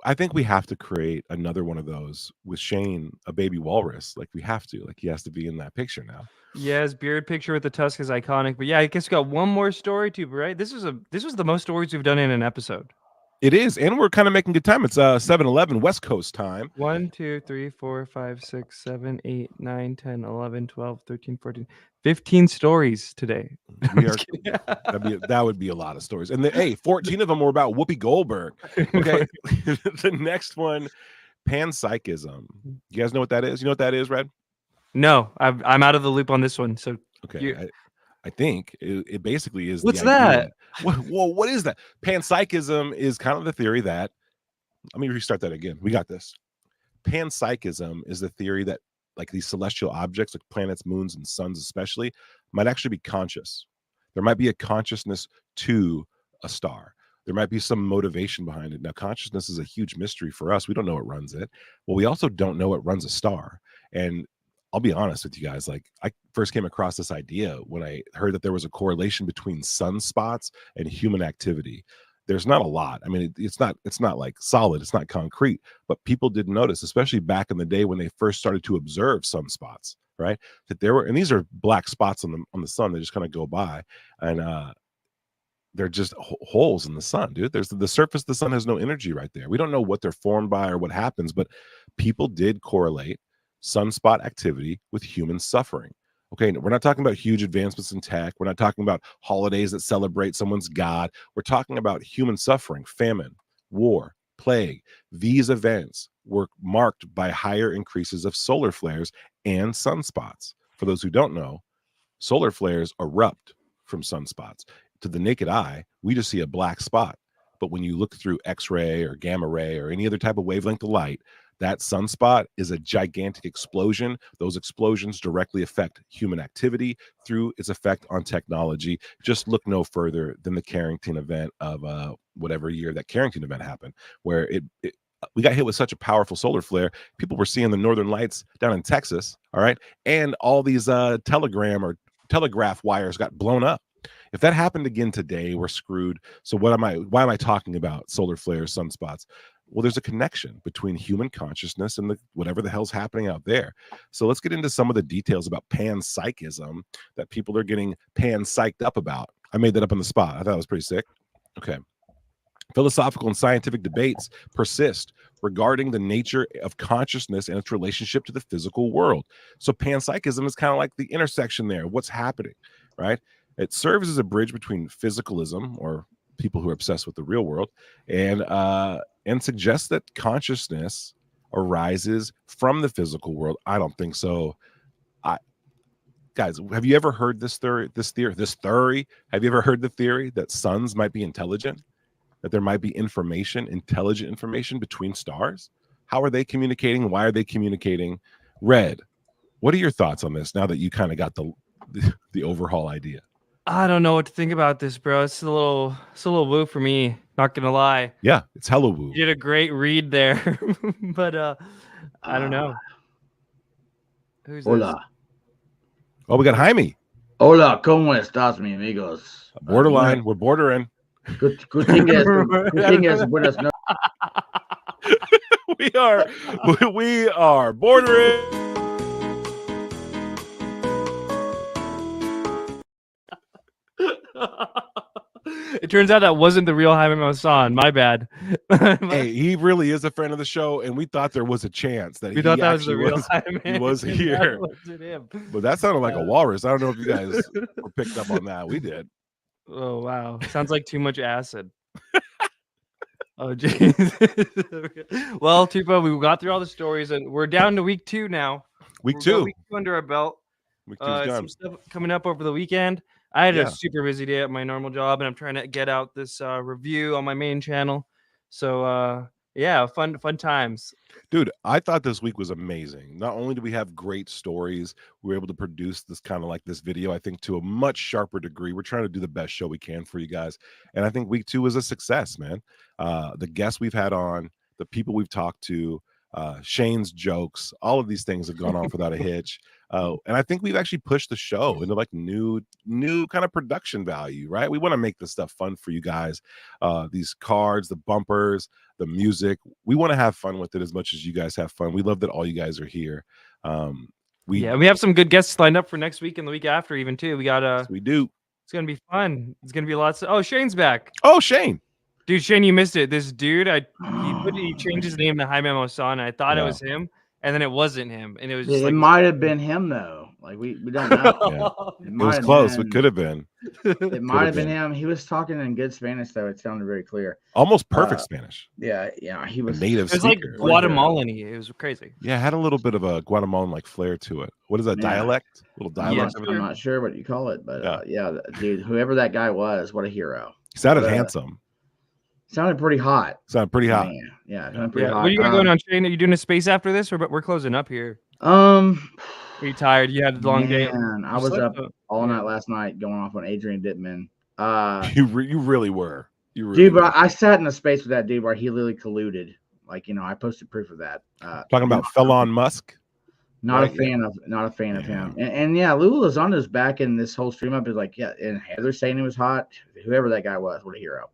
I think we have to create another one of those with Shane, a baby walrus. Like we have to. Like he has to be in that picture now. Yeah, his beard picture with the tusk is iconic. But yeah, I guess we got one more story too, right? This was the most stories we've done in an episode. It is, and we're kind of making good time. It's 7:11 West Coast time. 1, 2, 3, 4, 5, 6, 7, 8, 9, 10, 11, 12, 13, 14, 15 stories today. That would be a lot of stories. And hey, 14 of them were about Whoopi Goldberg. Okay. The next one, Panpsychism. You guys know what that is? You know what that is, Red? No, I'm out of the loop on this one. So okay. I think it basically is. What's that? What is that? Panpsychism is kind of the theory that. Let me restart that again. We got this. Panpsychism is the theory that like these celestial objects, like planets, moons, and suns, especially, might actually be conscious. There might be a consciousness to a star. There might be some motivation behind it. Now, consciousness is a huge mystery for us. We don't know what runs it. Well, we also don't know what runs a star. And I'll be honest with you guys, like I first came across this idea when I heard that there was a correlation between sunspots and human activity. There's not a lot. I mean, it's not like solid, it's not concrete, but people did notice, especially back in the day when they first started to observe sunspots, right? That there were, and these are black spots on the sun that just kind of go by, and they're just holes in the sun, dude. There's the surface of the sun has no energy right there. We don't know what they're formed by or what happens, but people did correlate sunspot activity with human suffering. Okay, we're not talking about huge advancements in tech. We're not talking about holidays that celebrate someone's God. We're talking about human suffering, famine, war, plague. These events were marked by higher increases of solar flares and sunspots. For those who don't know, solar flares erupt from sunspots. To the naked eye, we just see a black spot. But when you look through X-ray or gamma ray or any other type of wavelength of light, that sunspot is a gigantic explosion. Those explosions directly affect human activity through its effect on technology. Just look no further than the Carrington event of whatever year that Carrington event happened, where we got hit with such a powerful solar flare. People were seeing the northern lights down in Texas, all right? And all these telegraph wires got blown up. If that happened again today, we're screwed. So why am I talking about solar flares, sunspots? Well, there's a connection between human consciousness and whatever the hell's happening out there. So let's get into some of the details about panpsychism that people are getting pan-psyched up about. I made that up on the spot. I thought it was pretty sick. Okay. Philosophical and scientific debates persist regarding the nature of consciousness and its relationship to the physical world. So panpsychism is kind of like the intersection there. What's happening, right? It serves as a bridge between physicalism, or people who are obsessed with the real world, and suggests that consciousness arises from the physical world. I don't think so. Guys, have you ever heard this theory? Have you ever heard the theory that suns might be intelligent? That there might be intelligent information between stars? How are they communicating? Why are they communicating? Red, what are your thoughts on this now that you kind of got the overhaul idea? I don't know what to think about this, bro. It's a little woo for me. Not gonna lie. Yeah, it's hella woo. You did a great read there, but I don't know. Who's Hola. This? Oh, we got Jaime. Hola, ¿cómo estás, mi amigos? Borderline. We're bordering. Good thing is buenas noches. We are bordering. It turns out that wasn't the real Jaime Maussan. My bad. Hey, he really is a friend of the show, and we thought there was a chance that we thought that was the real Jaime. He was here. But that sounded like a walrus. I don't know if you guys were picked up on that. We did. Oh wow, sounds like too much acid. Oh jeez. Well, Tupa, we got through all the stories, and we're down to week 2 now. Week two under our belt. Week 2's done. Some stuff coming up over the weekend. I had a super busy day at my normal job, and I'm trying to get out this review on my main channel. So yeah, fun times. Dude, I thought this week was amazing. Not only do we have great stories, we were able to produce this kind of like this video, I think, to a much sharper degree. We're trying to do the best show we can for you guys. And I think week 2 was a success, man. The guests we've had on, the people we've talked to, Shane's jokes, all of these things have gone off without a hitch. And I think we've actually pushed the show into like new kind of production value, right? We want to make this stuff fun for you guys. These cards, the bumpers, the music, we want to have fun with it as much as you guys have fun. We love that all you guys are here. We have some good guests lined up for next week and the week after even too. We got we do. It's gonna be fun. It's gonna be lots of Shane's back. Oh, Shane. Dude, Shane, you missed it. This dude, he changed his name to Jaime Maussan. I thought it was him, and then it wasn't him, and it was just it might have been him though. Like we don't know. It was close. It could have been. It might have been him. He was talking in good Spanish though. It sounded very clear. Almost perfect Spanish. Yeah, he was native. It was like Guatemalan-y. It was crazy. Yeah, it had a little bit of a Guatemalan like flair to it. What is that dialect? A little dialect. I'm not sure what you call it, but dude, whoever that guy was, what a hero. He sounded handsome. Sounded pretty hot. Sounded pretty hot. Yeah, sounded pretty hot. What are you going on, Shane? Are you doing a space after this, or we're closing up here? Are you tired? You had a long day. I was up all night last night going off on Adrian Dittman. You really were. Dude, but I sat in a space with that dude where he literally colluded. Like, I posted proof of that. Talking about Elon Musk. Not a fan of him. And yeah, Lou Lozano's back in this whole stream up is like, and Heather saying he was hot. Whoever that guy was, what a hero.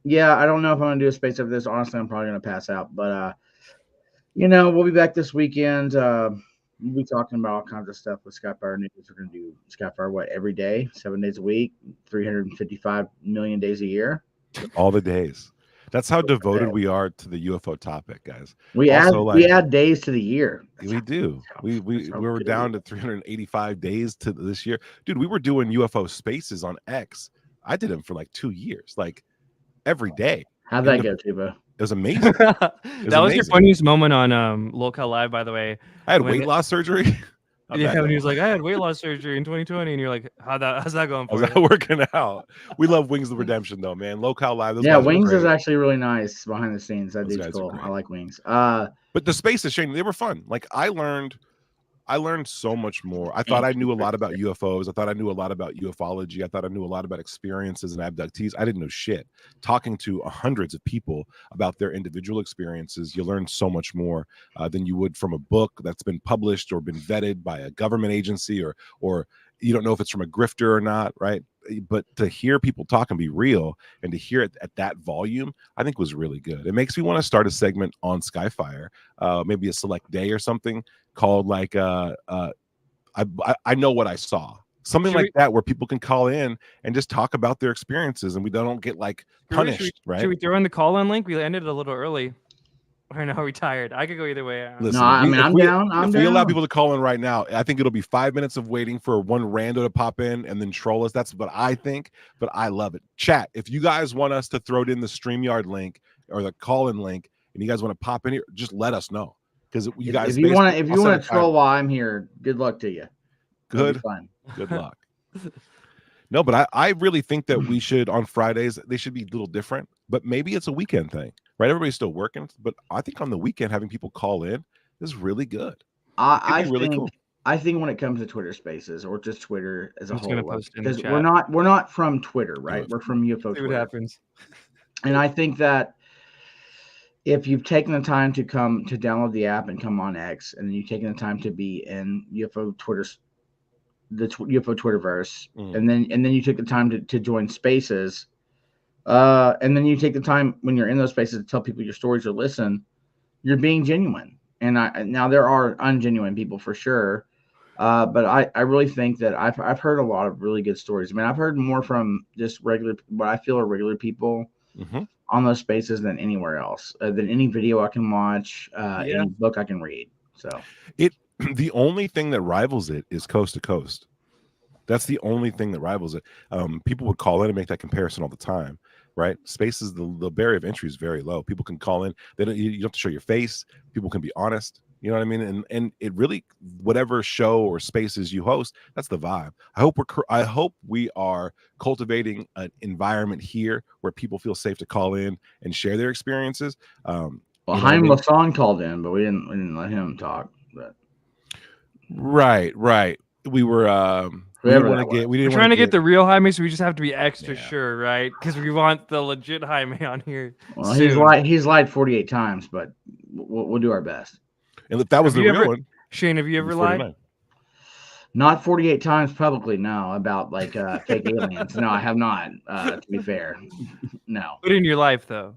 Yeah, I don't know if I'm gonna do a space of this. Honestly, I'm probably gonna pass out. But we'll be back this weekend. We'll be talking about all kinds of stuff with Skyfire News. We're gonna do Skyfire every day, 7 days a week, 355 million days a year. All the days. That's how devoted we are to the UFO topic, guys. We add days to the year. We do. We were down to 385 days to this year. Dude, we were doing UFO spaces on X. I did them for like 2 years, like every day. How'd that go, Tuba? It was amazing. That was your funniest moment on Local Live, by the way. I had weight loss surgery. Yeah, when he was like, I had weight loss surgery in 2020, and you're like, how's that going for you? How's that working out? We love Wings of Redemption, though, man. Local Live. Wings is actually really nice behind the scenes. That dude's cool. I like Wings. But the spaces, Shane, they were fun. Like I learned so much more. I thought I knew a lot about UFOs. I thought I knew a lot about ufology. I thought I knew a lot about experiences and abductees. I didn't know shit. Talking to hundreds of people about their individual experiences, you learn so much more than you would from a book that's been published or been vetted by a government agency, or you don't know if it's from a grifter or not, right? But to hear people talk and be real, and to hear it at that volume, I think was really good. It makes me want to start a segment on Skyfire, maybe a select day or something called like I know what I saw. Something like that where people can call in and just talk about their experiences and we don't get like punished, right? Should we throw in the call-in link? We ended a little early. Or no, we tired. I could go either way. Listen, I'm down. If we allow people to call in right now, I think it'll be 5 minutes of waiting for one rando to pop in and then troll us. That's what I think, but I love it. Chat, if you guys want us to throw it in the StreamYard link or the call-in link, and you guys want to pop in here, just let us know. Because you guys, if you want to troll while I'm here, good luck to you. Good luck. No, but I really think that we should, on Fridays, they should be a little different, but maybe it's a weekend thing, right? Everybody's still working, but I think on the weekend, having people call in is really good. I think when it comes to Twitter Spaces or just Twitter as a whole, because we're not from Twitter, right? We're from UFO Twitter. What happens? And I think that if you've taken the time to come to download the app and come on X, and then you've taken the time to be in UFO Twitter's UFO Twitterverse, and then you took the time to join Spaces, and then you take the time when you're in those spaces to tell people your stories or listen, you're being genuine. And now there are ungenuine people for sure, but I really think that I've heard a lot of really good stories. I mean, I've heard more from just what I feel are regular people on those spaces than anywhere else, than any video I can watch, any book I can read. So the only thing that rivals it is Coast to Coast. That's the only thing that rivals it. People would call in and make that comparison all the time, right? Spaces, the barrier of entry is very low. People can call in. You don't have to show your face. People can be honest. You know what I mean? And it really, whatever show or spaces you host, that's the vibe. I hope we are cultivating an environment here where people feel safe to call in and share their experiences. Well, Haim Lassan called in, but we didn't let him talk. But right. We were we're trying to get the real Jaime, so we just have to be extra sure, right? Because we want the legit Jaime on here. Well, soon. he's lied 48 times, but we'll do our best. And if that was the real one, Shane, have you ever lied? Not 48 times publicly, no, about like fake aliens. No, I have not. To be fair, no. But in your life, though,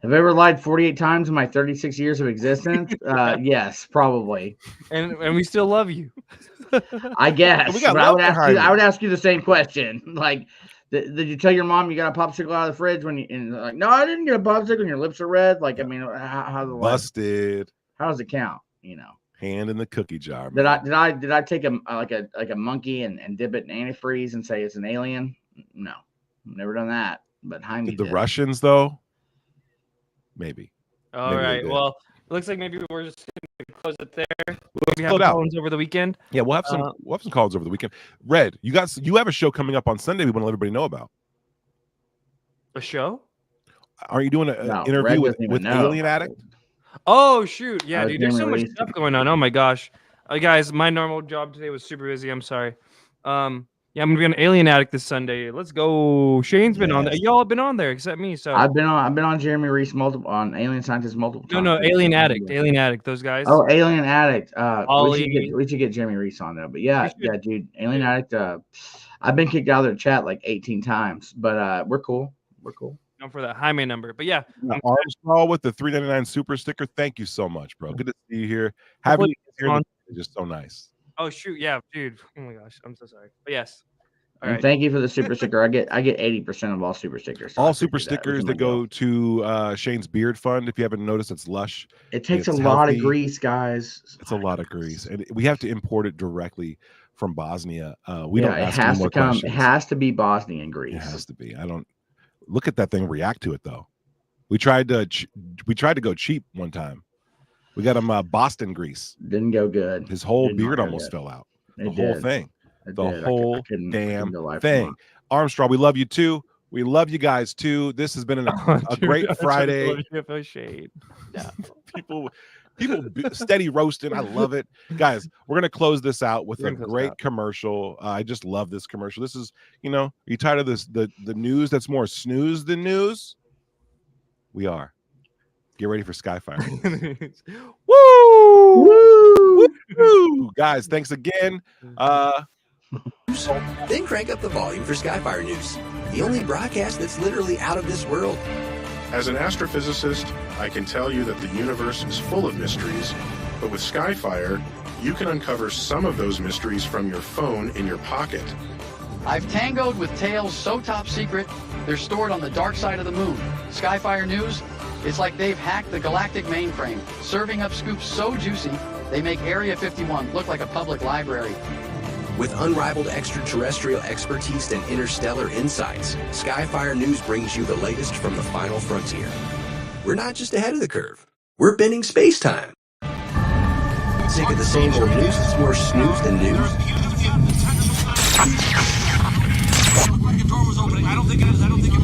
have I ever lied 48 times in my 36 years of existence? Yes, probably. And we still love you. I guess. But I would ask you the same question. Like, did you tell your mom you got a popsicle out of the fridge when like, no, I didn't get a popsicle and your lips are red? Like, I mean, how's it busted? How does it count? Hand in the cookie jar. Did I take a monkey and dip it in antifreeze and say it's an alien? No, never done that. But Jaime did the Russians though? Maybe. All right. Well, it looks like maybe we're just going to close it there. We have calls over the weekend. Yeah, we'll have some calls over the weekend. Red, you have a show coming up on Sunday. We want to let everybody know about. A show? Are you doing an interview with Alien Addict? Oh shoot! Yeah, dude. There's so much stuff going on. Oh my gosh, guys, my normal job today was super busy. I'm sorry. Yeah, I'm gonna be on Alien Addict this Sunday. Let's go. Shane's been on there. Y'all have been on there except me. So I've been on Jeremy Reese on Alien Scientist multiple times. No, Alien Addict. Those guys. Oh, Alien Addict. We should get Jeremy Reese on there. But yeah, dude, Alien Addict. I've been kicked out of their chat like 18 times, but we're cool. For that Jaime number, but yeah, Armstrong with the $3.99 super sticker. Thank you so much, bro. Good to see you here. Having you here is just so nice. Oh shoot, yeah, dude. Oh my gosh, I'm so sorry. But yes. All right. Thank you for the super sticker. I get 80% of all super stickers. So all super stickers that go to Shane's Beard Fund. If you haven't noticed, it's lush. It takes a lot of grease, guys. It's a lot of grease, and we have to import it directly from Bosnia. It has to be Bosnian grease. It has to be. I don't. Look at that thing react to it though. We tried to go cheap one time. We got him Boston grease. Didn't go good. His whole beard almost fell out. The whole thing. The whole damn thing. Armstrong, we love you too. We love you guys too. This has been a great Friday. UFO Shane. No. People steady roasting. I love it. Guys, we're going to close this out with a great commercial. I just love this commercial. This is, are you tired of this? The news that's more snooze than news? We are. Get ready for Skyfire. Woo! Woo! Guys, thanks again. Then crank up the volume for Skyfire News, the only broadcast that's literally out of this world. As an astrophysicist, I can tell you that the universe is full of mysteries, but with Skyfire, you can uncover some of those mysteries from your phone in your pocket. I've tangoed with tales so top secret, they're stored on the dark side of the moon. Skyfire News, it's like they've hacked the galactic mainframe, serving up scoops so juicy, they make Area 51 look like a public library. With unrivaled extraterrestrial expertise and interstellar insights, Skyfire News brings you the latest from the final frontier. We're not just ahead of the curve. We're bending space-time. Sick of the same old news that's more snooze than news? The door was opening. I don't think it is.